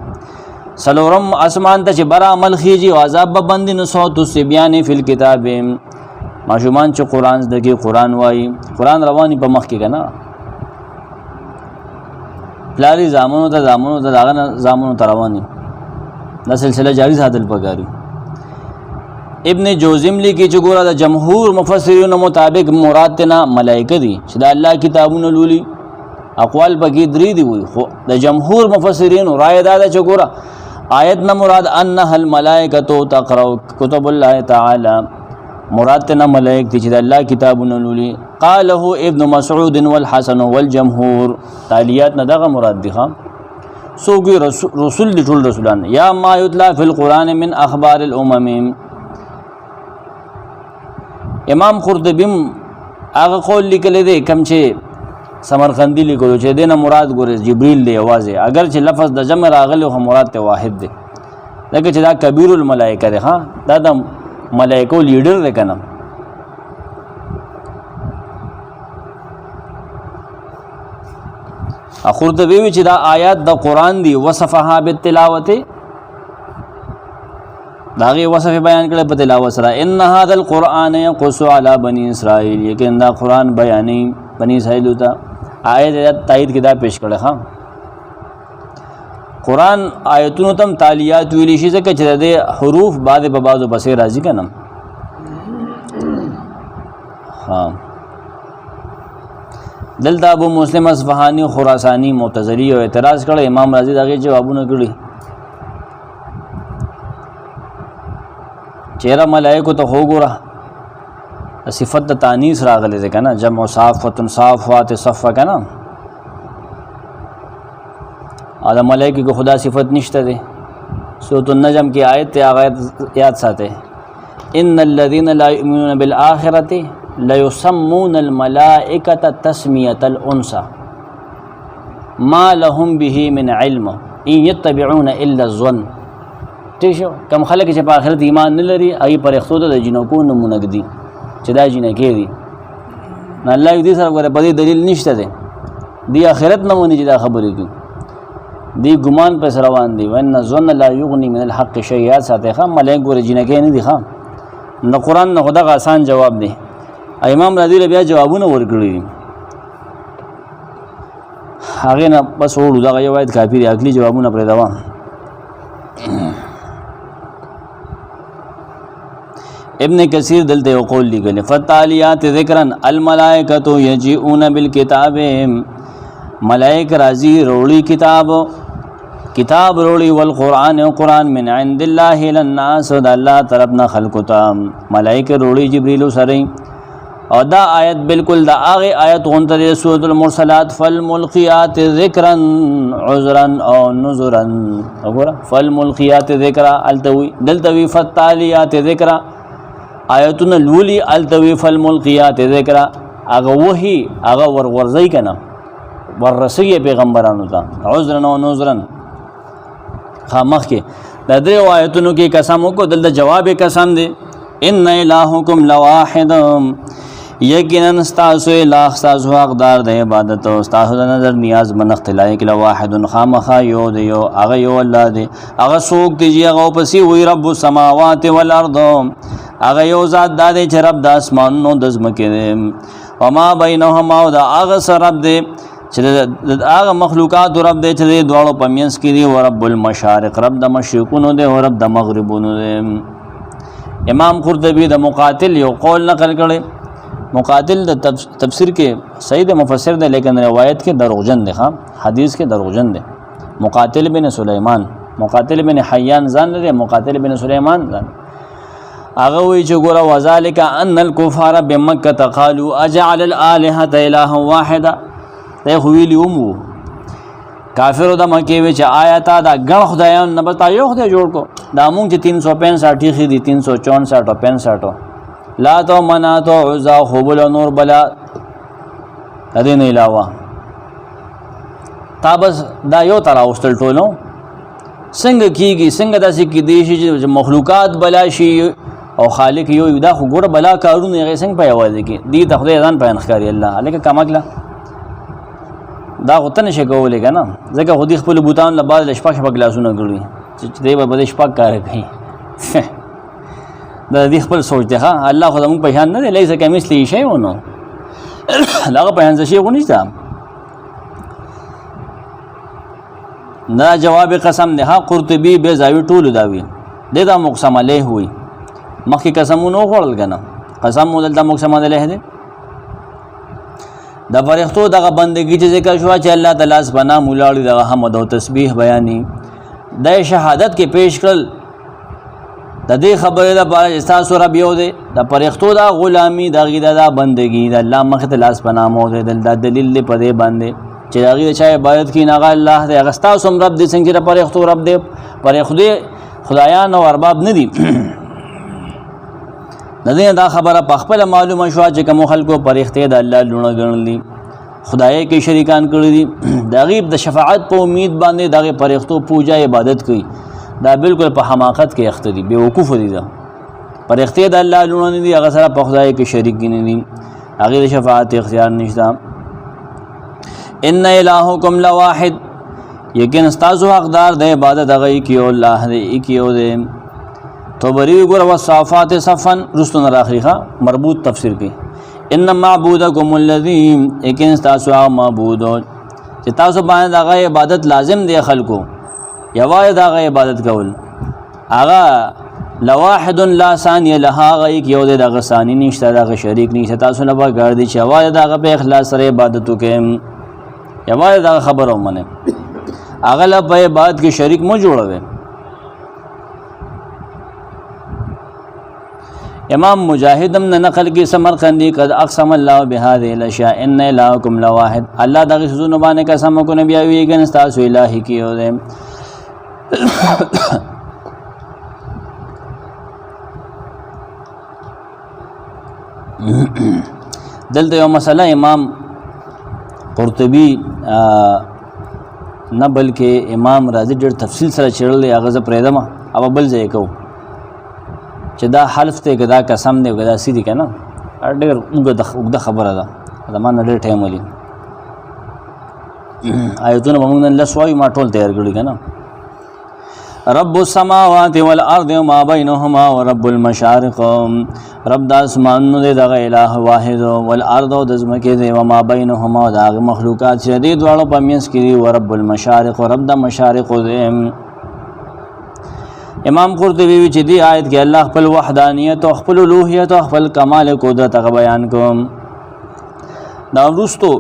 سلورم اسمان ته چې بر عمل خیجی او عذاب بند نو صوت السبیان فی الكتاب ماشومان چې قرآن زدگی قرآن وای قرآن روانی په مخ کې کنه پلاری زامنو ته داغه زامنو ته رواني دا سلسله جاری ساتل پکاري ابن جوزملی کی چې ګوره د جمهور مفسرین مطابق مراد تنا ملائکه دي چې د الله کتابونه لولي اقوال پکې درې دی وي خو د جمهور مفسرین رائے دا چې ګوره آیت نه مراد انها الملائکه تقرأ کتب الله تعالی مراد تنا ملائک دي چې د الله کتابونه لولي قاله ابن مسعود والحسن والجمهور تالیات نه دغه مراد دي خام سوګي رسول دي ټول رسولان یا ما یتلا فی القرآن من اخبار الامم امام قرطبی هغه قول لیکل دی کم چې سمرقندی لیکلو چې دینه مراد ګورې جبريل دی आवाज اگر چې لفظ د جمع راغلی خو مراد ته واحد دی لکه چې دا کبیر الملائکه دی ها دا د ملائکو لیډر دی کنه قرطبي وی چې دا آیات د قران دی وصفها بالتلاوت داغه وصف بیان کړل په تلاوت سره ان هذا القران يقص على بني اسرائيل یقینا دا قران بیانې بني اسرائیل ته آیت تایید کدا پیش کړه ها قران آیتونو تم تالیات ویلی شي ځکه چې د حروف بعد په بعضو بسې راځي کنه ها دلته ابو مسلم اصفهانی خراسانی معتزلی او اعتراض کړه امام رازی دغه جوابونه کړی چهره ملائکه ته وګوره صفت د تانیث راغلی ده کنه جمع صافت صافات صفه کنه ادم ملائکه کو خدا صفت نشته ده سورۃ النجم کی آیت یاد ساته ان الذين لا يؤمنون بالآخرة لا يسمون الملائكة تسمية الأنثى ما لهم به من علم ان يتبعون الا الظن تیشو کم خلک چې په آخرت ایمان نه لري ای پر اختو د جنکو نمونه دي چې دا جنکې دي نه الله دې سره غره په دې دلیل نشته ده دی آخرت نمونه چې دا خبرې کوي دی ګمان پر روان دي وان الظن لا یغنی من الحق شیئا ساته ملائکه ګره جنکې نه دي ښا نو قران نه خدا آسان جواب دی امام رضی الله بیا جوابونه ورکړي هغه نه بس وړو دا یو وایي کافی عقلی جوابونه پر دوام ابن کثیر دلته یو قول لګل فتالیات ذکرن الملائکۃ یجیئون بالکتاب ملائک راضی روړي کتاب روړي والقران قران من عند الله للناس د الله طرفنا خلقتا ملائک روړي جبرئیل سره او دا آیت بالکل دا هغه آیت غونته سورۃ المرسلات فالملقیات ذکرا عذرا او نذرا وګوره فالملقیات ذکرا التوی دلتوی فتالیات ذکرا آیتون لولی التوی فالملقیات ذکرا هغه وਹੀ هغه ورورځي کنه ورسي پیغمبرانو ته عذرا او نذرا خامخ کې د دې آیتونو کې قسم کو دلته جواب قسم دی ان الہکم لواحد یقینا استاسو الہ استاسو حقدار د عبادت او استاسو د نظر نیاز من اختلای کله واحد خامخا یو دی یو هغه یو الله دی هغه سوق دی هغه پسې وی رب السماوات والارض هغه یو ذات د چې رب د اسمانونو د زمکه دی او ما بینهما او د هغه سره رب دی چې د هغه مخلوقات رب دی چې دواړو پمینس کې دی او رب المشارق رب د مشرقونو دی او رب د مغربونو دی امام قرطبی د مقاتل یو قول نقل کړي مقاتل د تفسیر کې صحیح د مفسر دی لیکن روایت کې دروغجن دی ها حدیث کې دروغجن دی مقاتل بن سلیمان مقاتل بن حیان ځان دی مقاتل بن سلیمان ځان هغه وی چې ګوره وذالک ان الکفار بمکه قالوا اجعل الالهه اله واحده ته ویلیوم کافر د مکه وی چې آیات دا ګڼ خدایان نه بتا یو خدای جوړ کو دا مونږ چې 365 خې دي 364 او 65 لا تو منا تو عزا خبل نور بلا دین علاوه تابس دا یو ترا واستل ټولو څنګه کیږي څنګه داسې کې دي چې مخلوقات بلا شي او خالق یو دا خو ګور بلا کارونه غي څنګه په یوازې کې دي د خدای ځان په انخاري الله الکه کماګلا دا غوتنه شي کولې کنه ځکه خو دې خپل بوتان له بعد شپه شپه ګلاسونه ګړي چې دې به شپه کار کوي دا دې خپل سوچ دی ها الله خو موږ په شان نه دی لیسه کمثلی شی ونه هغه په هغه شی غونی ځم دا جواب قسم نه ها قرطبی به زاوی ټول داوی دا مقسم علیه وي مخکې قسمونو غوړل کنه قسم مودل دا مقسم علیه دی دا فرښتو دغه بندگی چې ذکر شو چې الله تعالی سبحانه مولاړي دغه حمد او تسبیح بیانې د شهادت کې پیش کړل د دې خبره د بار احساس رب یو دی د فرښتو دا غلامی دغه د بندگی د الله مخ ته لاس پناه مو دی د دلیل په دې باندې چې هغه چا عبادت کې نه الله دی هغه تاسو رب دې څنګه فرښتو رب دی فرښتو خدایان او ارباب نه دي دغه دا خبره په خپل معلومه شو چې کوم خلکو پرېخته د الله لونه ګڼلي خدای کې شریکان کړی دي د غیب د شفاعت په امید باندې دغه پرېختو پوجا عبادت کوي دا بالکل په حماقت کې اخته دي بیوقوف دي دا پرېخته د الله لونه نه دي هغه سره په خدای کې شریک نه دي هغه د شفاعت اختیار نشته ان الہکم لواحد یقین استاسو حقدار د عبادت هغه کیو الله دې کیو دې طبری ګور والصافات صفا رستن الاخریخه مربوط تفسیر کی ان معبودکم الذی یقین استاسو معبود چې تاسو باندې هغه عبادت لازم دی خلکو یوای دا هغه عبادت کول هغه لواحد لا ثانی لها غیک یو د هغه ثانی نشته هغه شریک نشته تاسو نه به ګرځي چې یوای دا هغه په اخلاص سره عبادت وکړي یوای دا خبره ومنه هغه له په عبادت کې شریک مو جوړوي امام مجاهد هم نقل کی سمرقندی قد اقسم الله بهذه الاشیاء ان الهکم لواحد الله دغه سوزونه باندې قسم کو نبی وی ګن تاسو الہی کیو دې دلته یو مسله امام قرطبی نه بلکې امام رازی ډېر تفصیل سره چړلې هغه ز پرېدم او بل ځای کو چې دا حلف ته دا قسم دی دا سیدی کنه ډېر وګړه خبره ده دا ما نه ډېر ټایم ولې آیتونه موږ نن لسوای ما ټول تیار کړی کنه رب السماوات والارض وما بينهما ورب المشارق رب د اسمانونو دی دغه الہ واحد والارض د زمکه دی وما بينهما دغه مخلوقات چې دی دواړو په منځ کې دی ورب المشارق رب د مشارق دی امام قرطبی وی چې دی آیت کې الله خپل وحدانیت او خپل الوهیت او خپل کمال قدرت بیان کوم دا ورستو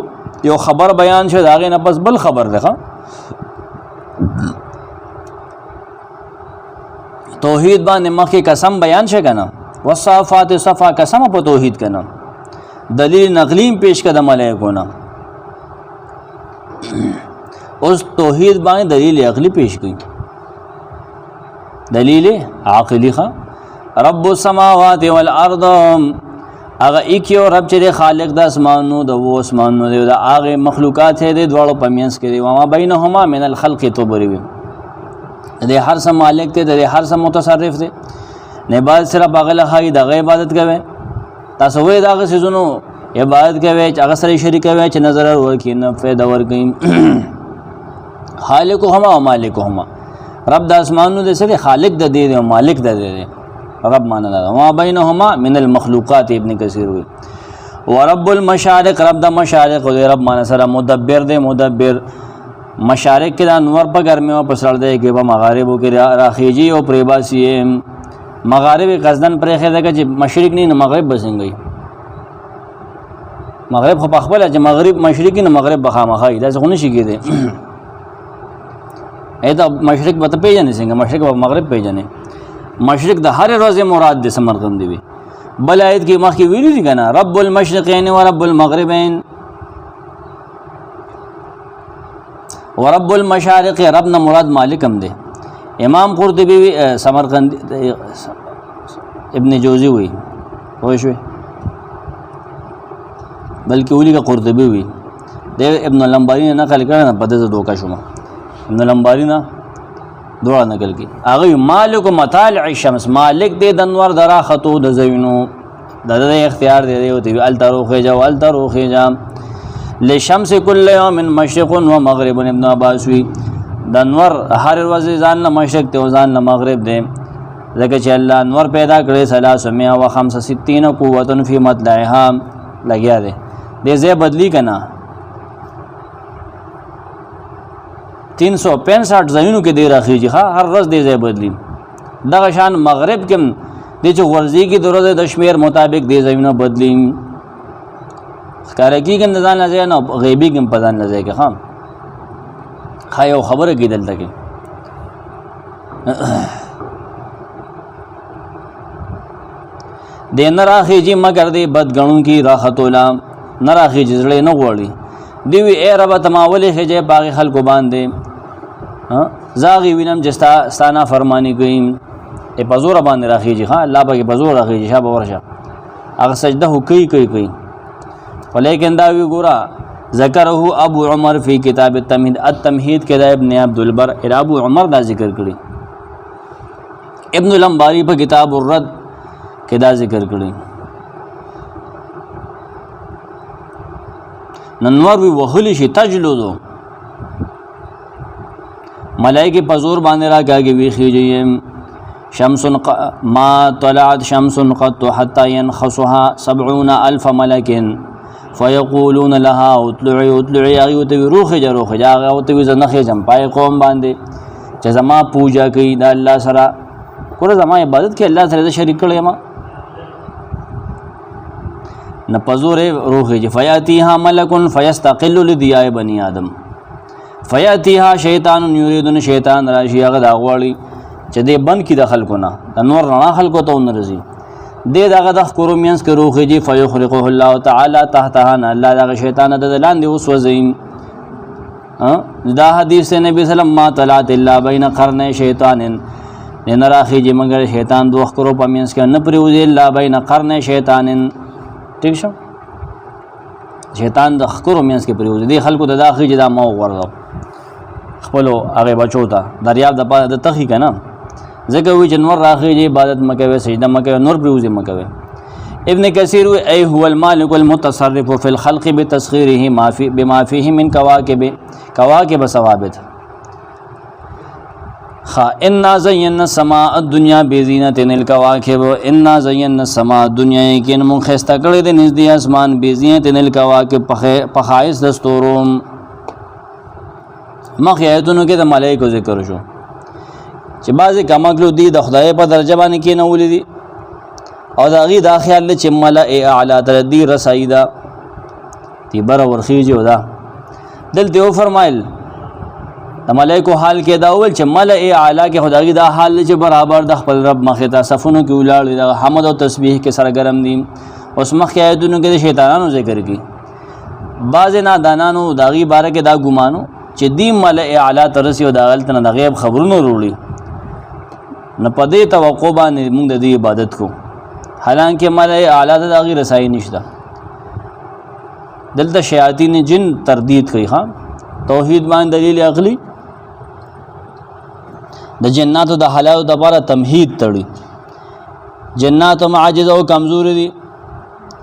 یو خبر بیان شو داغه نه بس بل خبر ده توحید باندې مخکې قسم بیان شي کنه والصافات صفا قسم په توحید کنه دلیل نقلی پیش کړه ملائکو نه اوس توحید باندې دلیل عقلی پیش کړي دلیل عقلی ښه رب السماوات والارض هغه ایکیو رب چې خالق د اسمانونو د و اسمانونو د هغه مخلوقات دې دواړو په منځ کې دي وما بینهما من الخلق تبری د هر څه مالک ته د هر څه متصرف دی نه بعد صرف هغه له دغه عبادت کوي تاسو وې دغه سيزونو عبادت کوي چې هغه سره شریک کوي چې نظر ورکړي نه فائدہ ورکړي خالقهما و مالکهما رب د اسمانونو د سره خالق د دې او مالک د دې رب معنا ده ما بینهما من المخلوقات ابن کثیر وی ورب المشارق رب د مشارق او رب معنا سره مدبر دی مدبر مشارق کې د انور په ګرمه او پسړ دی کې په مغاربو کې راخیجی او پریباسی مغارب قصدن پرې خېده چې مشرق نه مغرب بسنګي مغرب خو په خپل چې مغرب مشرقي نه مغرب بخامخای دا څنګه نشي کېده اېدا مشرق به ته پیژنې څنګه مشرق او مغرب پیژنې مشرق د هر ورځې مراد د سمرقند دی بل آیت کې مخکې ویلي دي کنه رب المشرقین و رب المغربین ورب المشارق رب نه مراد مالک هم دی امام قرطبی سمرقند ابن جوزی وی پوه شوې بلکې اولی کا قرطبی وی د ابن لمباری نه نقل کړه په دې دوکا شوم ابن لمباری نه دوه نقل کی هغه مالک مطالع الشمس مالک دې د انوار درا خطو د زوینو د اختیار دی او تی ال تروخه جو ال تروخه جام لشمس کل یوم مشرق و مغرب ابن عباس وی د انور هر ورځ ځان له مشرق ته ځان له مغرب دی ځکه چې الله انور پیدا کړی 365 قوت فی مطلعها لګیا دی دې ځای بدلی کنا 365 ځایونو کې دی راخیږي هر ورځ دې ځای بدلی دغه شان مغرب کې د چې ورځي کې دروازه د شمیر مطابق دې ځایونه بدلی ښکارا کېږي نه ځان لځای نه غیبي کې په ځان لځای کې خام خایو خبره کې دلته کې د نه راخیږي مگر دې بدګنو کې راحتولا نه راخیږي زړه نه غوړي دی وی اے رب تماولې خجه باغ خلکو باندې زاغي وینم جستا ستانا فرمانی کوي ای پزور باندې راخیږي ها الله به پزور راخیږي شابه ورشه هغه سجده کوي ولیکن دا وی ګورا ذکره ابو عمر فی کتاب التمهید التمهید کې د ابن عبد البر ابو عمر دا ذکر کړی ابن الانباری په کتاب الرد کې دا ذکر کړی ننور وی وهلی شي تجلدو ملائکه په زور باندې راکاږي وی خيږي شمس ما طلعت شمس قط حتى ينخصها 70,000 ملك فيقولون لها اطلعي اطلعي ايوت روخ جروخ جاغه او ته زنخه جم پای قوم باندې چې زما پوجا کوي د الله سره کور زما عبادت کې الله سره شریک کړي ما نه پزوره روخ جي فياتيها ملك فيستقل لضياء بني ادم فياتيها شيطان يريدون شيطان راشي هغه دا غوړي چې دې بند کی د خلکو نه د نور رڼا خلکو ته ونرځي دې دغه د خرومینس کې روخ جي فيخرقه الله تعالی تحتها الله دغه شیطان د لاندې وسوځي دا حدیث نبی سلام ما طلعت الا بین قرن شیطان نه راخي جي مگر شیطان دوه خرو پمینس کې نه پریوځي الا بین قرن شیطان ٹھیک شو شیطان د خرو مینس کې پریوځي دې خلکو د داخلي جدا مو ورغو خپلو هغه بچو ته دریاب د پاره د تخی کنه ځکه وی جنور راخي جي عبادت مکوي سجده مکوي نور پریوځي مکوي ابن کثیر ای هو المالک المتصرف فی الخلق بتسخيره ما فی بما فيه من کواکب ثوابت ان زینا السماء الدنيا بزینت الکواکب ان زینا السماء الدنيا یقین مون خسته کړی د نږدې اسمان بزینت الکواکب په خایس دستوروم مخ آیتونو کې د ملائکو ذکر شو چې بعضی کمکلو دي د خدای په درجه باندې کې نه ولې دي او دا غي دا خیال چې ملائ اعلی تر دې رسایدا تی بر ورخیږي ودا دلته و فرمایل د ملائکو حال کې دا ول چې ملائ اعلی کې خدای دا حال چې برابر د خپل رب مخه ته صفونو کې ولاړ د حمد او تسبیح کې سرګرم دي اوس مخ آیتونو کې د شیطانانو ذکر کی بعض نادانانو دا غي باره کې دا ګمانو چې دی ملائ اعلی ترسي او د غلط نه د غیب خبرونه وروړي نه پدې توقع باندې موږ د دې عبادت کو حالانکه ملائ اعلی د غیر رسای نشته دلته شیاطین جن تردید کوي ها توحید باندې دلیل عقلی د جناتو د حلال د لپاره تمهید تړي جنات معجز او کمزور دي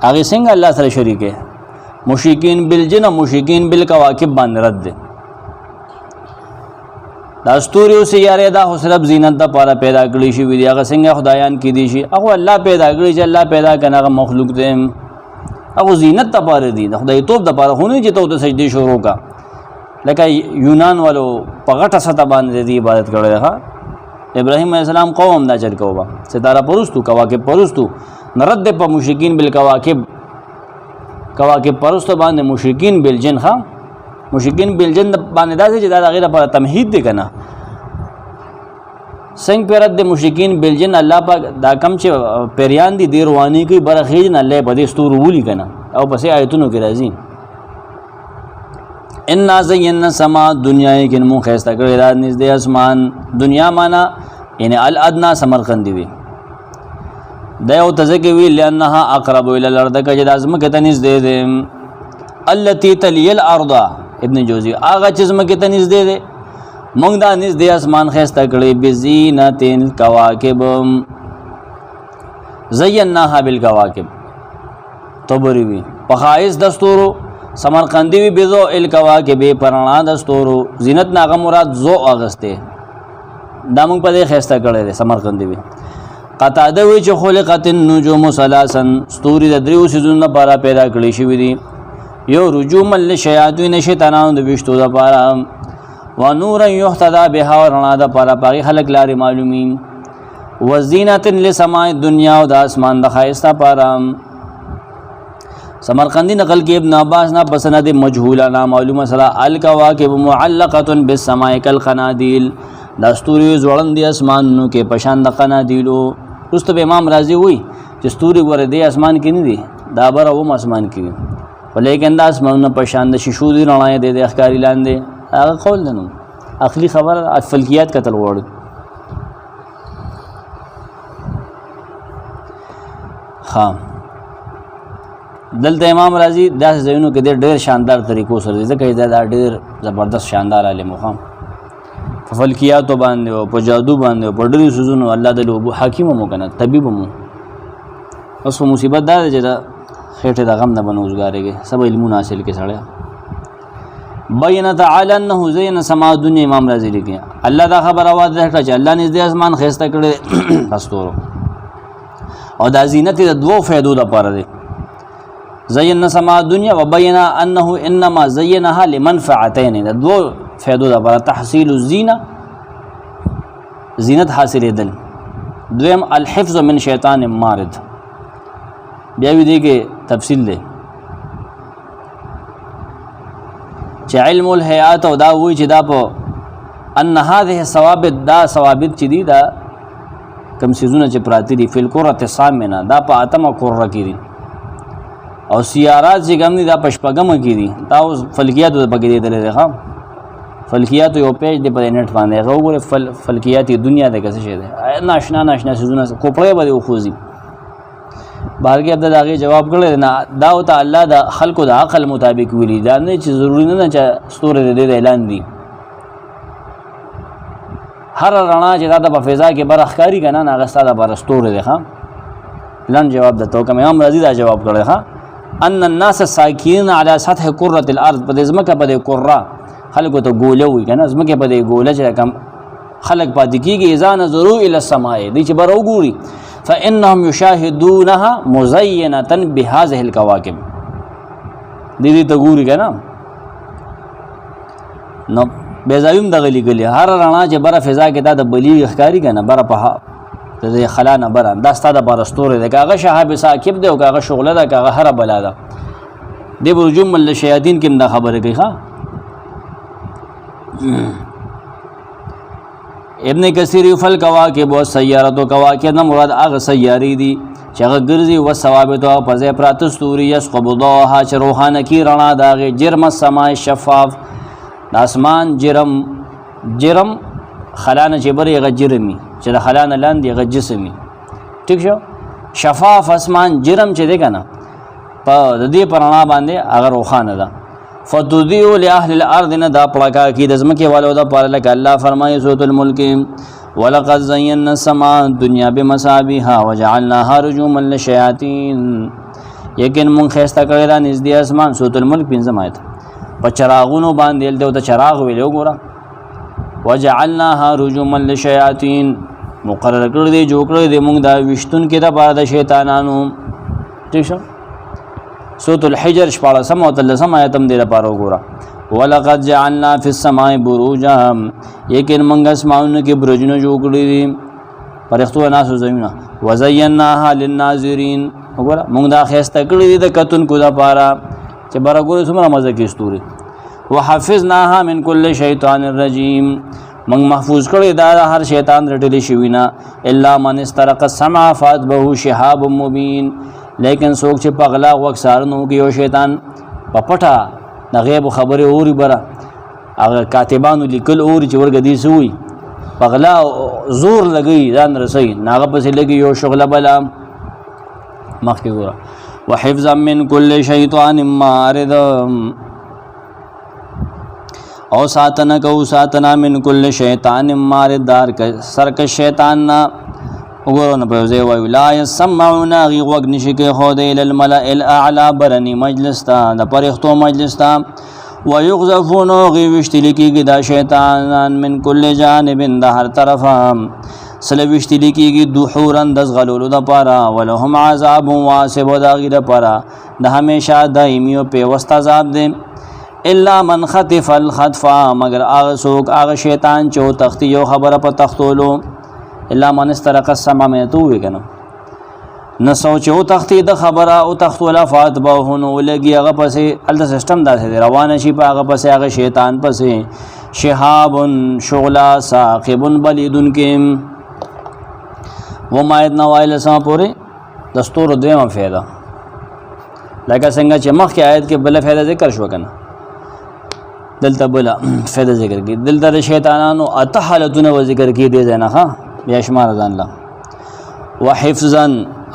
هغه څنګه الله سره شریک ہے مشرکین بالجن او مشرکین بالکواکب باندې رد دي دا ستوري او سیاره دا صرف زینت د لپاره پیدا کړی شي وی هغه څنګه خدایان کې دي شي هغه الله پیدا کړی چې الله پیدا کنه مخلوق دي هغه زینت د لپاره دي د خدای توپ د لپاره خونه چې ته سجدي شروع کا لکه یونان والو په غټه سطح باندې دی عبادت کړي ها ابراهیم علیه السلام قوم دا چل کوبا ستاره پرستو کواکب پرستو نرد په مشرکین بالکواکب کواکب پرستو باندې مشرکین بالجن ها مشرکین بالجن باندې دا چې دا غیره پر تمهید دي کنه څنګه پر د مشرکین بالجن الله پاک دا کم چې پیریان دي رواني کوي برخې نه الله په دې ستور ولي کنه او پسې آیتونو کې راځي ان زینا السماء دنیا کې مون خسته کړی دا نږدې اسمان دنیا معنا یعنی الادنا سمرقندی وی دا یو تزکی وی لانها اقرب الى الارض کجه د ازمکه ته نږدې ده التي تلي الارض ابن جوزی هغه چې ازمکه ته نږدې ده مونږ دا نږدې اسمان خسته کړی بزینت الکواکب زیناها بالکواکب طبری وی پخایز دستورو سمرقندی وی بزو الکواکب پرانا دستورو زینت ناغه مراد زو اغسته دا مونږ په دې خسته کړی سمرقندی وی قطاده وی چې خلقت النجوم ثلاثا ستوري د دریو سيزونو لپاره پیدا کړی شوی دي یو رجوم للشیاطین شیطانانو د وشتو لپاره و نور یهتدى بها ورنا د لپاره پای خلق لارې معلومین و زینت لسماء الدنيا او د اسمان د خایسته لپاره سمرقندی نقل کې ابن عباس نه بسند مجهولا نا معلومه سره الکواکب معلقه بالسماء كالقناديل دستوري زوړند دي اسمانونو کې پشان د قنادیلو رستو امام رازی وای چې ستوري ور دي اسمان کې نه دي دا بر او اسمان کې ولیکن دا اسمانونو پشان د شیشو دي رڼا دي د اخکاری لاندې هغه قول نه عقلی خبر فلکیات قتل وړ ها دلته امام رازی داس زینو کې ډېر شاندار طریقو سره ځکه دا ډېر زبردست شاندار عالم وخم فلکیات باندې او په جادو باندې او په ډېر سوزونو الله د لوب حکیم مو کنه طبيب مو اوس مصیبت دا چې دا خېټه د غم نه بنوزګارېږي سب علمونه حاصل کې سړیا بین تعالی انه زین سما دنیا امام رازی لیکي الله دا خبر اواز درکړه چې الله نږدې اسمان خسته کړي پستورو او دا زینت د دوو فائدو لپاره دی زین سما دنیا وبین انه انما زینها لمنفعتين د دوو فائدو لپاره تحصیل الزینه زینت حاصل دل دویم الحفظ من شیطان مارد بیا وی دی کې تفصیل دی چې علم الحیات او دا وی چې دا په ان هذه ثوابت دا ثوابت چې دی دا کم سيزونه چې پراتی دي فل قرۃ سامنا دا په اتمه قرہ کې دي او سیارات چې کوم دي دا پشپګم کې دي دا اوس فلکیات په کې دي درې ښه فلکیات یو پیج دی په نت باندې غوړ فلکیات دنیا د کیسه شه دي ناشنا سيزونه کوپړې باندې خوځي بارګي عبد داغي جواب کړل نه دا او ته الله د خلقو د عقل مطابق ویلي دا نه چې ضروري نه چې ستوره د اعلان دي هر رڼا چې دا په فضا کې برخکاری کنه نه غستا د برستوره ده ها لن جواب دته کوم امام رضی دا جواب کړل ها ان الناس ساکین علی سطح قرۃ الارض په ځمکه په قرہ خلقو ته ګوله وي کنه ځمکه په ګوله چې کم خلق پاتې کیږي اذان ضرور الى السماء دي چې بر وګوري فانهم يشاهدونها مزينه بهذه الكواكب دي ته ګوري کنه نو بیزایم دغه لګلی هر رڼا چې بر فضا کې دا د بلیغ ښکاری کنه بر په د خلا نه بر دا ستاده بر استوره ده کاغه شهاب ساکب ده او کاغه شغله ده کاغه هر بلا ده دی برجوم الشیاطین کې دا خبره کوي ها ابن کثیر فل کواکب و سیارت و کواکب نه مراد هغه سیاری دي چې هغه ګرځي و ثوابت او په ځای پراته ستوري یسقب ضوها چې روحانه کی رڼا داغه جرم السماء شفاف د اسمان جرم خلانه چې بری هغه جرمي چې د خلانه لاندې هغه جسمي ٹھیک شو شفاف اسمان جرم چې دی کنه په د دې پرانا باندې هغه روحانه ده فتذيو لاهل الارض نه دا پړکا کی د زمکه والو دا پر لک الله فرمایي سورۃ الملک ولقد زينا السماء الدنيا بمصابيح وجعلناها رجوما للشياطين یقین مون خسته کړی دا نږدې اسمان سورۃ الملک 5 آیت په چراغونو باندې دلته چراغ ویلو ګوره وجعلناها رجوما للشياطين مقرر کړی دی جوړ کړی دی مونږ دا وشتون کې دا بار د شیطانانو ٹھیک شو سورۃ الحجر 14 او 13 آیتم دی لپاره وګوره ولقد جعلنا فی السماء بروجا یقین موږ اسمانونو کې برجونه جوړ کړی دي پرختو ناسو زمينه وزیناها للناظرین وګوره موږ دا خسته کړی دي د کتونکو لپاره چې برګوري څومره مزه کې ستوري وحفظناها من كل شیطان الرجیم موږ محفوظ کړی دا هر شیطان رټلی شوی نه الا من استرق السمع فاتبه شهاب مبین لیکن څوک چې پغلا وکسارنو کې یو شیطان په پټه د غیب خبره اوري بره هغه کاتبانو لیکل اوري چې ورګدي سوی پغلا زور لګي ځان رسي ناغه پسې لګي یو شغله بلا مخکې ګوره وحفظا من كل شیطان مارد او ساتنا من كل شیطان مارد دار سرک شیطان نا وګورو نه په ځای وایو لا يسمعون غي وغ نشي کې خو د الملأ الاعلى برني مجلس تا د پرختو مجلس تا ويغذفون غي وشتل کېږي دا شیطانان من كل جانب د هر طرفه سل وشتل کېږي دحورن د غلولو د پاره ولهم عذاب واسب د غیر پاره د همیشه دایمي او پیوست عذاب دي الا من خطف الخطف مگر هغه څوک هغه شیطان چې تختی یو خبره په تختولو الا من استرق السمع میں تو ہوئی کنه نه سوچ او تختی د خبره او تختولا فاتبه نو لګي هغه پسې الته سیستم داسې روانه شي په هغه پسې هغه شیطان پسې شهاب شغلا ثاقب بلیدن کیم و ماید نوایل سم پوره دستور دیمه فایده لکه څنګه چې مخکې آیت کې بل فایده ذکر شو کنه دلته بل فایده ذکر کی دلته شیطانانو اتحلتون ذکر کی دی نه ها بیا شمار ځان لا وحفظا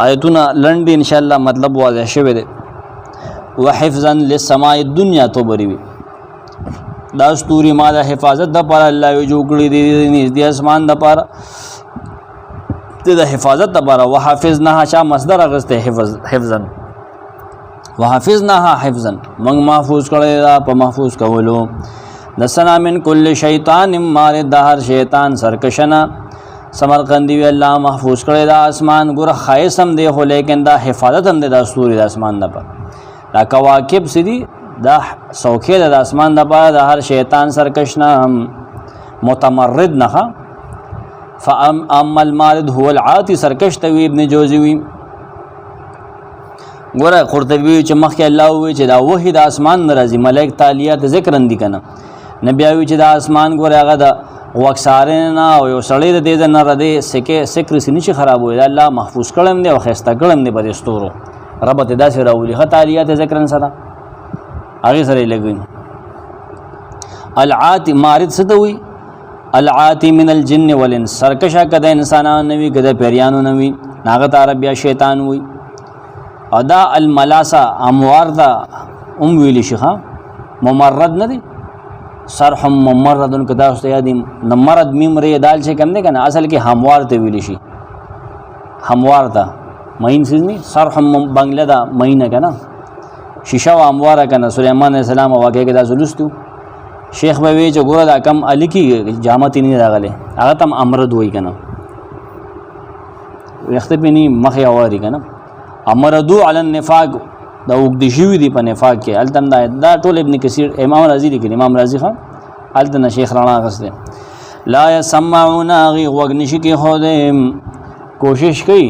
آیتونه لند ان شاء الله مطلب واضح شوی دی وحفظا للسماء الدنيا تو بری دا ستوري ما د حفاظت د پر الله جو کړی دی نږدې اسمان د پر د حفاظت د پر وحفظناها شا مصدر غسته حفظا وحفظناها حفظا موږ محفوظ کړی دا په محفوظ کولو. دسنا من کل شیطان مارد د هر شیطان سرکشنا. سمرقندی وی الله محفوظ کړی دا اسمان ګوره خایس هم دی خو لیکن دا حفاظت هم دی د ستوري د اسمان نه پر دا کواکب سدي دا سوکې د اسمان د پر د هر شیطان سرکشنا متمرد نه. فاما المارد هو العاتی سرکش توی ابن جوزی وی ګوره قرطبی چې مخکې الله وی چې دا وحی د اسمان ناراضي ملائک تالیات ذکر اندي کنه نبی وی چې دا اسمان ګوره هغه د وکسارنا او یو سړی د دې نه ردی سکر سینې چې خراب وي الله محفوظ کړم دی او خسته کړم دی په استورو رب ته داسې راولي خ تالیات ذکر سره هغه سره لګوي. العاتی مارد ستوي العاتی من الجن والانس سرکشا کده انسانان نوی کده پیریانو نوی ناغت عربیا شیطان وی. ادا الملاسا اموار دا ویلی شيخه ممرد نه دي صرح ممردن کدا است یادی نمرد میم ری دال چې کم نه کنه اصل کې هموار ته ویلی شي هموار دا مین سیزنی صرح بنگله دا مینه کنه شیشه و اموار کنه سليمان عليه السلام واقع کې دا زلستو شیخ به وی چې ګوره دا کم علی کی جامت نه راغله هغه تم امرد وای کنه وخت پینی مخه اواری کنه امردو علی النفاق دا وګد شوی دی په نفاق کې التم دا ټول ابن کثیر امام رازی لیکي امام رازی خان التن شیخ رانا غسته لا يسمعون غي وغنش کې خوده کوشش کوي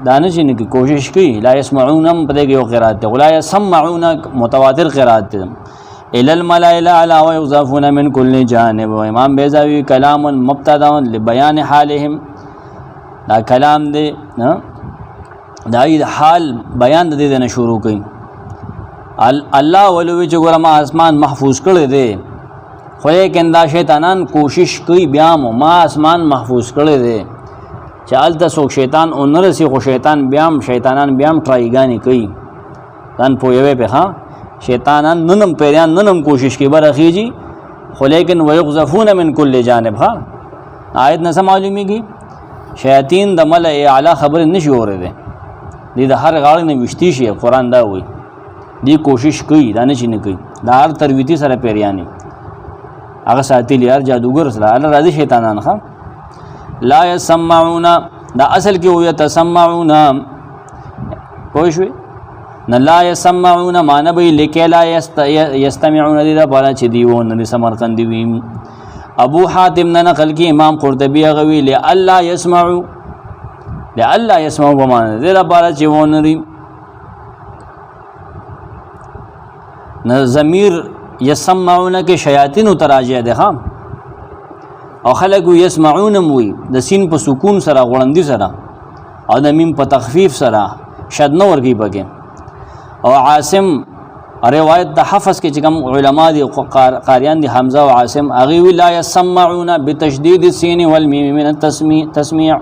دانش نه کی کوشش کوي لا يسمعون په دې یو قرات ده لا يسمعون متواتر قرات ده الى الملائکه على ويضافون من كل جانب. امام بیضاوی کلام مبتدا لبيان حالهم دا کلام دی دا حال بیان د دې نه شروع کړي. الله ولوي چې ګوره ما اسمان محفوظ کړی دی خو لیکن دا شیطانان کوشش کوي بیا ما اسمان محفوظ کړی دی چې الته څوک شیطان اونرسي خو شیطانان بیا ټرایګانی کوي ځان پوهوي په ها شیطانان ننم پیریان ننم کوشش کوي برخیږي خو لیکن ويقذفون من كل جانب. ها آیت نه معلومیږي شیاطین د ملأ اعلی خبر نشي اورېده دي د هر غاړه نه وشتي شي قرآن دا وي دی کوشش کوي دا نه چي نه کوي دا هر ترویتی سره پیریانی هغه ساتلی یار جادوګر سره الله راضي شیطانان ښه. لا يسمعون دا اصل کې وي تسمعون پوه شوي نه لا يسمعون معنی به لیکه لا يستمعون دي دا بالا چې دی و نه سمرقندی وي. ابو حاتم نه نقل کی امام قرطبی غوی لالا يسمعوا بمعنى دې لپاره چې ونري نه ضمیر يسمعون کې شیاطین تراجع ده ها او خلق يسمعون موي د سین په سکون سره غړندې سره او د میم په تخفیف سره شد نو ورګي بګي. او عاصم روایت د حفظ کې چې کوم علما دي قاریان دي حمزه او عاصم اغي لا يسمعون بتشديد السين والميم من التسميع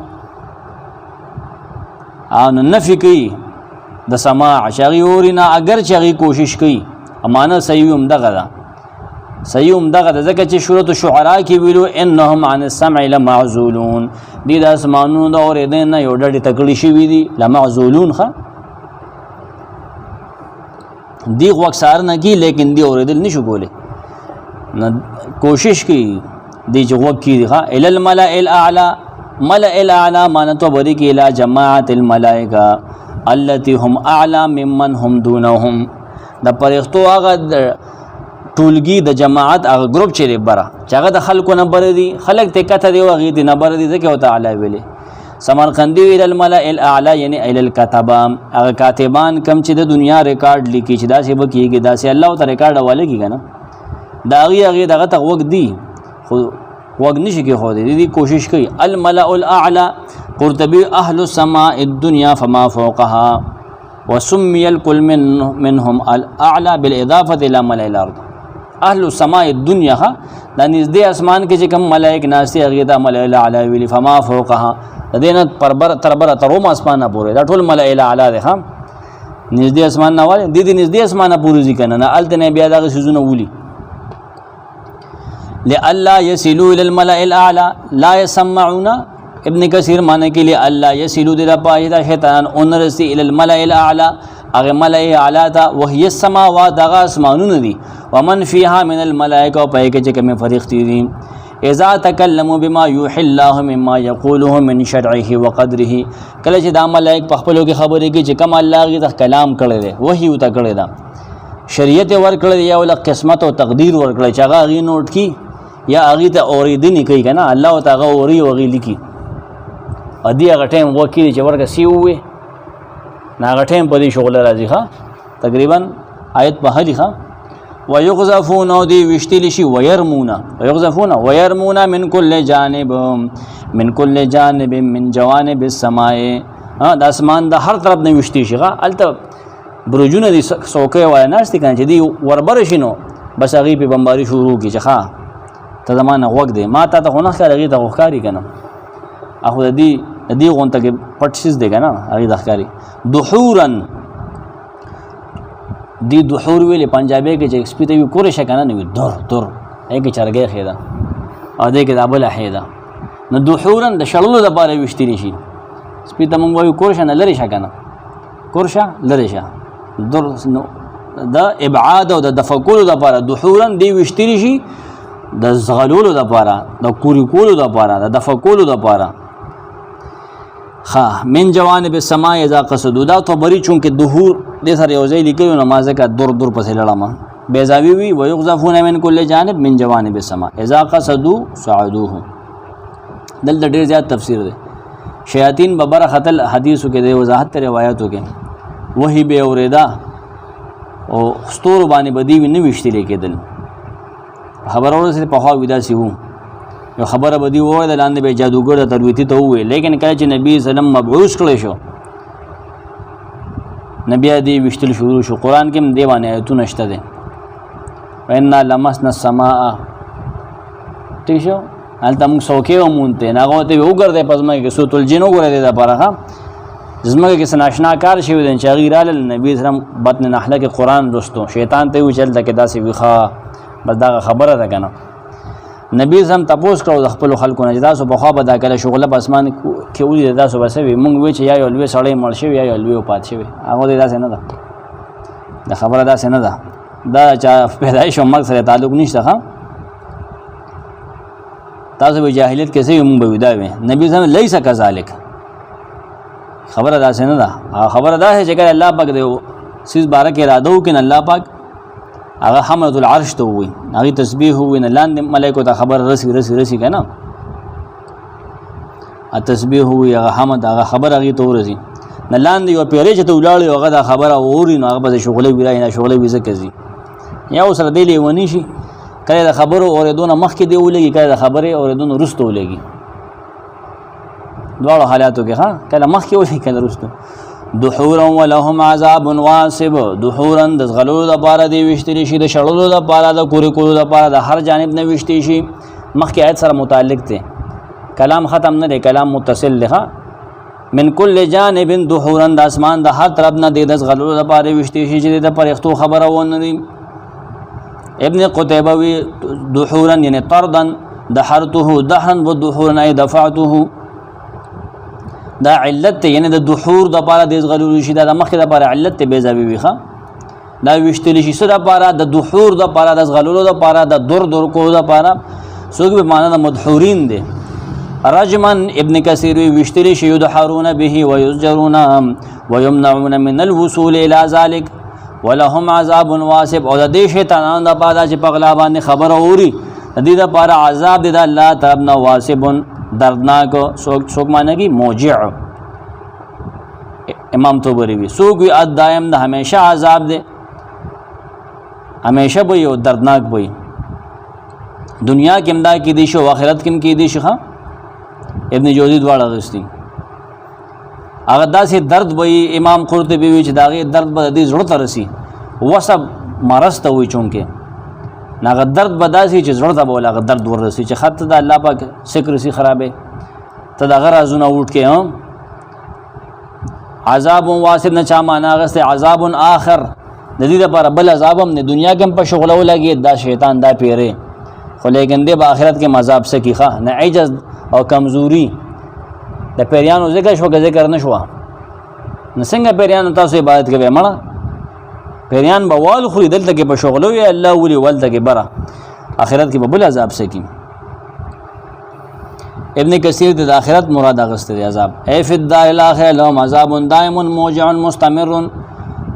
او نفي کوي د سماع شغي اورنا اگر چغي کوشش کوي امانه صحیح هم دغه ځکه چې سورۃ الشعراء کې ویلو انهم عن السمع لمعزولون دي د اسمانونو د اورېدنې نه یو ډډې تکړی شوی دي لمعزولون ښه دی غوښار نه کی لیکن دی اوریدل نشو کوله کوشش کی دی جواب کی ها ال الملأ الاعلى ملأ الاعلى مانتو بری کی الى جماعت الملائکه التي هم اعلى ممن هم دونهم د پرختو هغه ټولګي د جماعت هغه گروپ چې لري چې هغه د خلکو نه بر دي خلک ته کته دی هغه دي نه بر دي ځکه او تعالی ویلي سمرقندی الى الملأ الاعلى یعنی الى الكتبه هغه کاتبان کم چې د دنیا ریکارډ لیکي چې دا څه بکیږي دا څه الله تعالی ریکارډ حواله کیږي نه دا هغه دغه ته وګ دی خو وګ نشي کې خو دې کوشش کوي. الملأ الاعلى قرطبي اهل السماء الدنيا فما فوقها وسمي الكل منهم الاعلى بالاضافه الى ملأ الارض. اهل السماء الدنيا دا نږدې اسمان کې چې کوم ملائک ناشتي هغه د ملأ الاعلى ویلي فما فوقها دینه پربر تربر تروم اسمانه پورې دا ټول ملأ الاعلى ده هم نږدې اسمان نه والي دي نږدې اسمانه پورې ځکه نه الته بیا دغه سيزونه ولي لئلا يصلوا الى الملأ الاعلى لا يسمعون ابن کثیر معنی کے لیے اللہ یسلو دل پایدا شیطان انرسی الی الملأ الاعلى اغه ملأ اعلی تا وهي السماوات اغه اسمانونه دي ومن فيها من الملائکه او پای کې چې کوم فريق دي اذا تکلموا بما يوحي الله مما يقوله من شرعه وقدره کله چې دا ملائک په خپلو کې خبرې کوي چې کوم الله غي کلام کړی دی وحي وته کړی دا شریعت ورکړی یا ول قسمت او تقدیر ورکړی چې هغه غي نوٹ کی یا هغه ته اوریدنی کوي کنه الله تعالی اوري او غي لیکي ادي هغه ټیم وکړي چې ورګه سی وې ناغه ټیم په دې شغل راځي ښا تقریبا آیت په هلي ښا ويغزفون دي وشتل شي ويرمون من كل جانب من جوانب السماء د اسمان د هر طرف نه وشتي شي ښا الته برجونه دي سوکه وای ناشتي کنه چې دی وربر شینو بس هغه په بمباري شروع کی چې ښا ته زمانه وخت دی ما ته خو نه ښکاري ته ښکاری کنه اخو د دې غونته کې پټ شیز دی کنه هغه د ښکاری دحورن دی دحور ویلې پنجابي کې چې سپیته وی کور شکنه نه وي دور هغه چرګه خېدا او دې کې د ابل حیدا نو دحورن د شړلو د باره وشتري شي سپیته مونږ وی کور شنه لری شکنه کورشا لری شه در نو د ابعاد او د دفقولو د باره دحورن دی وشتري شي د زغلولو د باره د کوری کولو د باره د دفقولو د باره خا من جوانب السماء اذا قصدوا دا تو بری چون کې دحور دې سره یو ځای لیکلو نماز کا دور پسې لړم بیزاوی وی ويغزفون من كل جانب من جوانب السماء اذا قصدوا صعدوه دل ډېر زیات تفسیر دی شیاطین ببر خطل حدیثو کې د وضاحت روایتو کې وਹੀ به اوریدا او ستور باندې بدی وی نه وشتي لیکدل خبر اورل سره په خوا ودا سی وو یو خبره بدی وای د لاندې به جادوګر ترویتی ته وې لیکن کله چې نبی سلام مبعوث کړي شو نبی دی وشتل شروع شو قران کې دیوانه ایتونه شته دي وإنا لمسنا السماء ٹھیک شو الته موږ سوکې ومونته ناغه ته وګرځي پزما کې سوتل جنو ګره ده پرخه زمګه کې سناشنا کار شوی د چغیرال نبی سلام بطن نحله کې قران دوستو شیطان ته وچل د کې داسې ویخه بس دا خبره ده کنه نبی زم تپوس کړو د خپل خلکو نه جدا سو بخوا به دا کله شغله په اسمان کې ولې دا سو بسوي مونږ وی چې یا یو لوی سړی مړ شوی یا یو لوی پات شوی هغه دا څه نه ده دا خبره دا څه نه ده دا چې پیدایش او مرګ سره تعلق نشته ها تاسو به جاهلیت کې څه مونږ به ودا وي نبی زم لیس کذالک خبره دا څه نه ده خبره دا چې کله الله پاک دی سیس بارک اراده وکړي الله پاک هغه حمد العرش ته وي هغه تسبیح وي نه لاندې ملائکه ته خبر رسی کنه ا تسبیح وي هغه حمد هغه خبر هغه ته ورسي نه لاندې یو پیری چې ته ولاړ هغه دا خبره اوري نو هغه به شغله ویرای نه شغله ویزه کوي یا اوسره دی لیونی شي کله د خبرو اوریدونه مخکې دی ولګي کله د خبره اوریدونه رسته ولګي دواړو حالاتو کې ها کله مخکې ولګي کله رسته دحورا ولهم عذاب واصب دحورا د غلو د پاره دی وشتري شي د شړلو د پاره د کوري کولو د پاره د هر جانب نه وشتي شي مخکې آیت سره متعلق دی کلام ختم نه دی کلام متصل دی من کل جانب دحورا د اسمان د هر طرف نه د غلو د پاره وشتي شي چې د پرختو خبره ونه ابن قتيبه وی دحورا یعنی طردا دحرته دحرا ودحورا ای دفعته دا علت یعنی د دحور د پاره د غلول شي د مخه د پاره علت بیزاوی ویخه دا وشتل شي سره پاره د دحور د پاره د غلول د پاره د دور کو د پاره سوګ به معنا د مدحورین دي رجمن ابن کثیر وشتل شي يدحرون به ويزجرون ويمنعون من الوصول الى ذلك ولهم عذاب واصب او د دې شیطانان د پاره چې پغلا باندې خبر اوري د دې د پاره عذاب د الله تعالی نو واصب دردناک سوک معنی کی موجع امام طبری وی سوک وی دائم دا ہمیشہ عذاب دے ہمیشہ بھئی اور دردناک بھئی دنیا کی امداد کی دیش و آخرت کم کی دیش خواہ ابن جوزی دوارا غستی اگر دا سی درد بھئی امام قرطبی وی چھ داغی درد با دی زڑتا رسی وصب مرست ہوئی چونکہ ناغه درد بداسي چې زړه ته بوله غ درد ورسي چې خط د الله پاک سکر سي خرابې ته د غرازونه وټ کې هم عذاب واسب نه چا معنا غسه عذاب آخر د دې لپاره بل عذاب هم نه دنیا کې په شغله ولګي دا شیطان دا پیره خو لیکن د آخرت کې مذاب سکی ښه نه عجز او کمزوري د پیریانو ذکر شو که ذکر نه شو نو څنګه پیریانو تاسو عبادت کوئ مړه پیریان به وال خوري دلته کې په شغلو یا الله ولي ولته کې بره آخرت کې به بل عذاب سکی ابن کثیر د آخرت مراد اغسته دی عذاب ای فی الدار الاخره لهم عذاب دائم موجع مستمر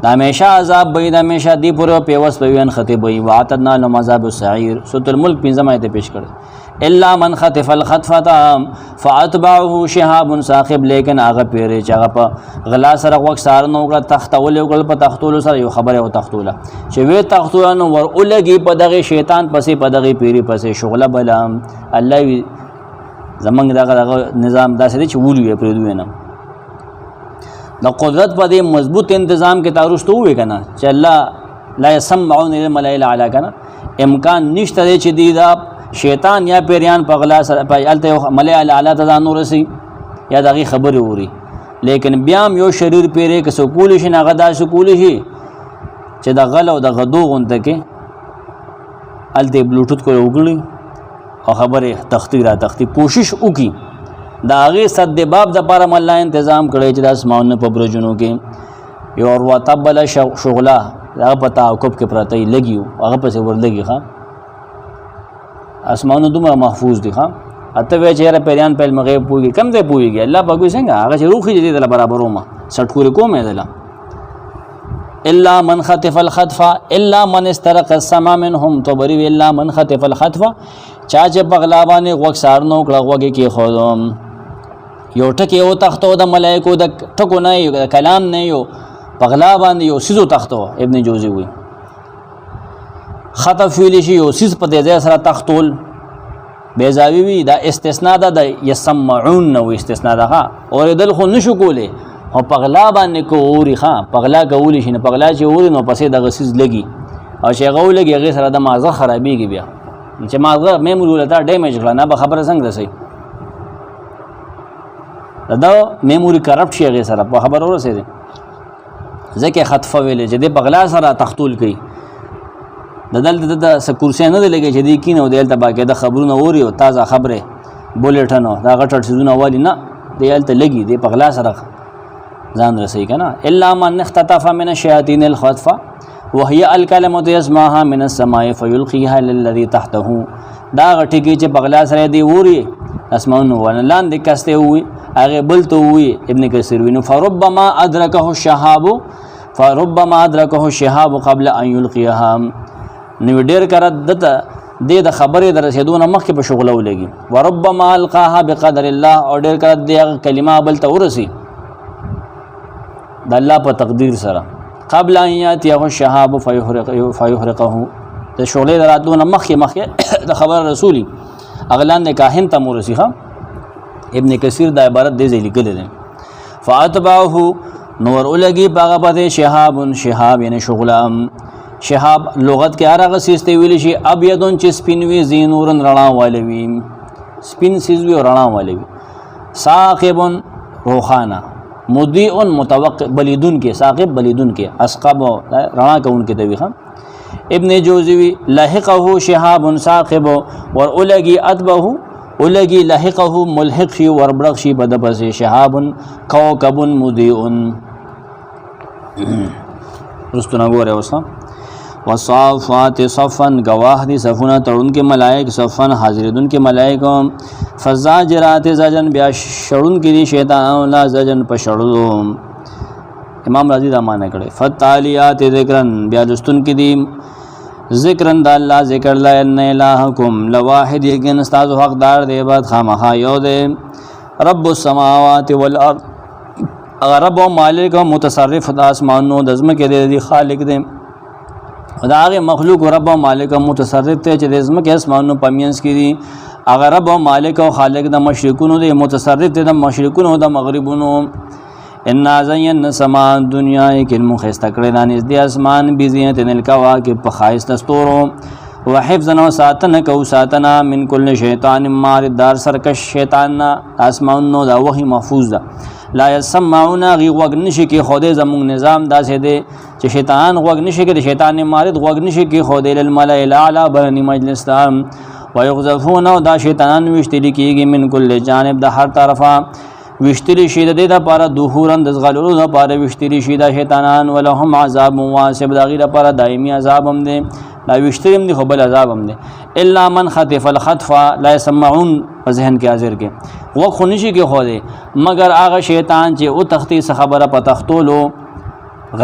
دا همیشه عذاب به د همیشه دی پورې پیوس په وین خطیب وي وعتدنا لهم عذاب السعیر سورۃ الملک 15 آیت پیش کړ الا من خطف الخطفه فاتبعه شهاب ثاقب لیکن هغه پیری چې هغه په غلا سره وښ سار نو کړ تختول یو کړ په تختول سره یو خبره او تختوله چې وی تختول نو ور اولګي په دغه شیطان پسې په دغه پیری پسې شغله بلا الله زمنګ دغه نظام داسې دی چې ولوي پرې دوی نه د قدرت په دې مضبوط تنظیم کې تعارض ته وې کنه چې الله لا يسمعون الملائکه اعلی کنه امکان نشته چې دی دا شیطان یا پیریان په غلا سره په الته ملائکه اعلی ته ځان ورسي یا دغه خبره ووري لیکن بیا یو شریر پیری کې سکول شي نه غدا سکول شي چې د غل او د غدو غونته کې الته بلوټوث کو وګړي او خبره تختی کوشش وکي دا هغه صد باب د پاره الله تنظیم کړی چې د اسمانونو په برجونو کې یو اور وتبل شغله هغه پتا او کوب کې پراته لګیو هغه پسې ورلګي ښا اسمانونو دومره محفوظ دي ښا اته وی چیرې پیران په مغیب پوي کم دی پويږي الله پاک څنګه هغه چې روخي دي د برابرو ما سټکوري کومه ده الا من خطف الخطف الا من استرق السما منهم تبري الا من خطف الخطف چا چې بغلا باندې وښ سار نو کړه وګي کې خو یو ټکی او تختو د ملائکو د ټکو نه یو کلام نه یو بغلا باندې یو سيزو تختو ابن جوزی وي خطف ویل شي یو سيز په دې سره تختول بیزاوی وی دا استثناء ده د يسمعون نو استثناء ده اور دل خو نشو کوله او پغلا باندې کو اوري ښا پغلا کولی شي نه پغلا چې اوري نو پسې د غسیز لګي او چې غو لګي هغه سره د مازه خرابېږي بیا چې مازه میموري ولته ډیمیج کړه نه به خبره څنګه رسي دا میموري کرپټ شي هغه سره په خبر ورسېږي ځکه خطفه ویلې چې د پغلا سره تختول کوي دلته د سکورسي نه لګي چې د کینو دلته باقي د خبرونه اوري او تازه خبره بولټنو دا غټ سيزونه والی نه دلته لګي د پغلا سره ځان رسي کنه الا من اختطف من الشياطين الخطفه وهي الكلمه يسمعها من السماء فيلقيها للذي تحته دا غټي کې چې بغلا سره دی ووري اسمانو ولان د کسته وي هغه بلته وي ابن کثیر وینو فربما ادركه الشهاب قبل ان يلقيها نو ډیر کړه د خبرې در رسیدونه مخکې په شغله ولګي وربما القاها بقدر الله او ډیر کړه د کلمه بلته ورسي د الله په تقدیر سره قبل ان یاتیه الشهاب فیحرقه د شغله دراتونه مخکې د خبر رسولي اغلان نه کاهن ته مرسیخه ابن کثیر دا عبارت دی لیکل دي فاتبعه نور اولگی باغ پته شهاب یعنی شغله شهاب لغت کې هر هغه سیسته ویل شي ابيضون چې سپینوي زینورن رڼا والوي سپین سیزوي رڼا والوي ثاقبن روخانه مضيء متوقع بلیدون کې ثاقب بلیدون کې اسقب رڼا کون کې دوی خان ابن جوزی لحقه شهاب ثاقب ور اولگی اتبه اولگی لحقه ملحق شي وربرق شي بدبس شهاب کوكب مضيء رستنا ګوره وسه وصافات صفا گواه دی صفونه تړون کې ملائک صفن حاضرون کې ملائک فزاجرات زجن بیا شړون کې دي شیطان لا زجن په شړلو امام رازی دا معنی کړي فتالیات ذکرن بیا لستون کې دي ذکرن د الله ذکر لا ان الہکم لواحد یقین استاد حقدار دی بعد خامخا یو دی رب السماوات والارض رب و مالک و متصرف د اسمانو د ازمکه دی خالق دی دا هغه مخلوق رب او مالک او متصرف ته چې د زمکه اسمانونو پمینس کړي هغه رب او مالک او خالق د مشرکونو د متصرف ته د مشرکونو د مغربونو ان زین سما دنیا کې مخسته کړي دانش د اسمان بزینت الکواکب په خایست استورو وحفظا و ساتنه کو ساتنا من کل شیطان ماردار سرکش شیطان اسمانونو دا وحی محفوظ ده لا يسمعون غي وغ نشي کې خوده زمون نظام داسې دی چې شیطان وغ نشي کې شیطان مارد وغ نشي کې خوده للملائ الاعلى بني مجلس تام ويغذفون دا شیطان وشتري کېږي من کل جانب د هر طرفه وشتلی شي د دې دپاره دحورن د ځغلولو دپاره وشتلی شي دا شیطانان ولهم عذاب واسب د هغې دپاره دایمي عذاب هم دی دا وشتلی هم دی خو بل عذاب هم دی الا من خطف الخطف لا يسمعون په ذهن کې حاضر کې وخت خو نشي کېښودی مګر هغه شیطان چې او تختی څه خبره په تختولو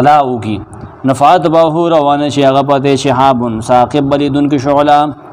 غلا وکړي نفات به روانه شي هغه پته شهاب ثاقب بلیدونکې شعله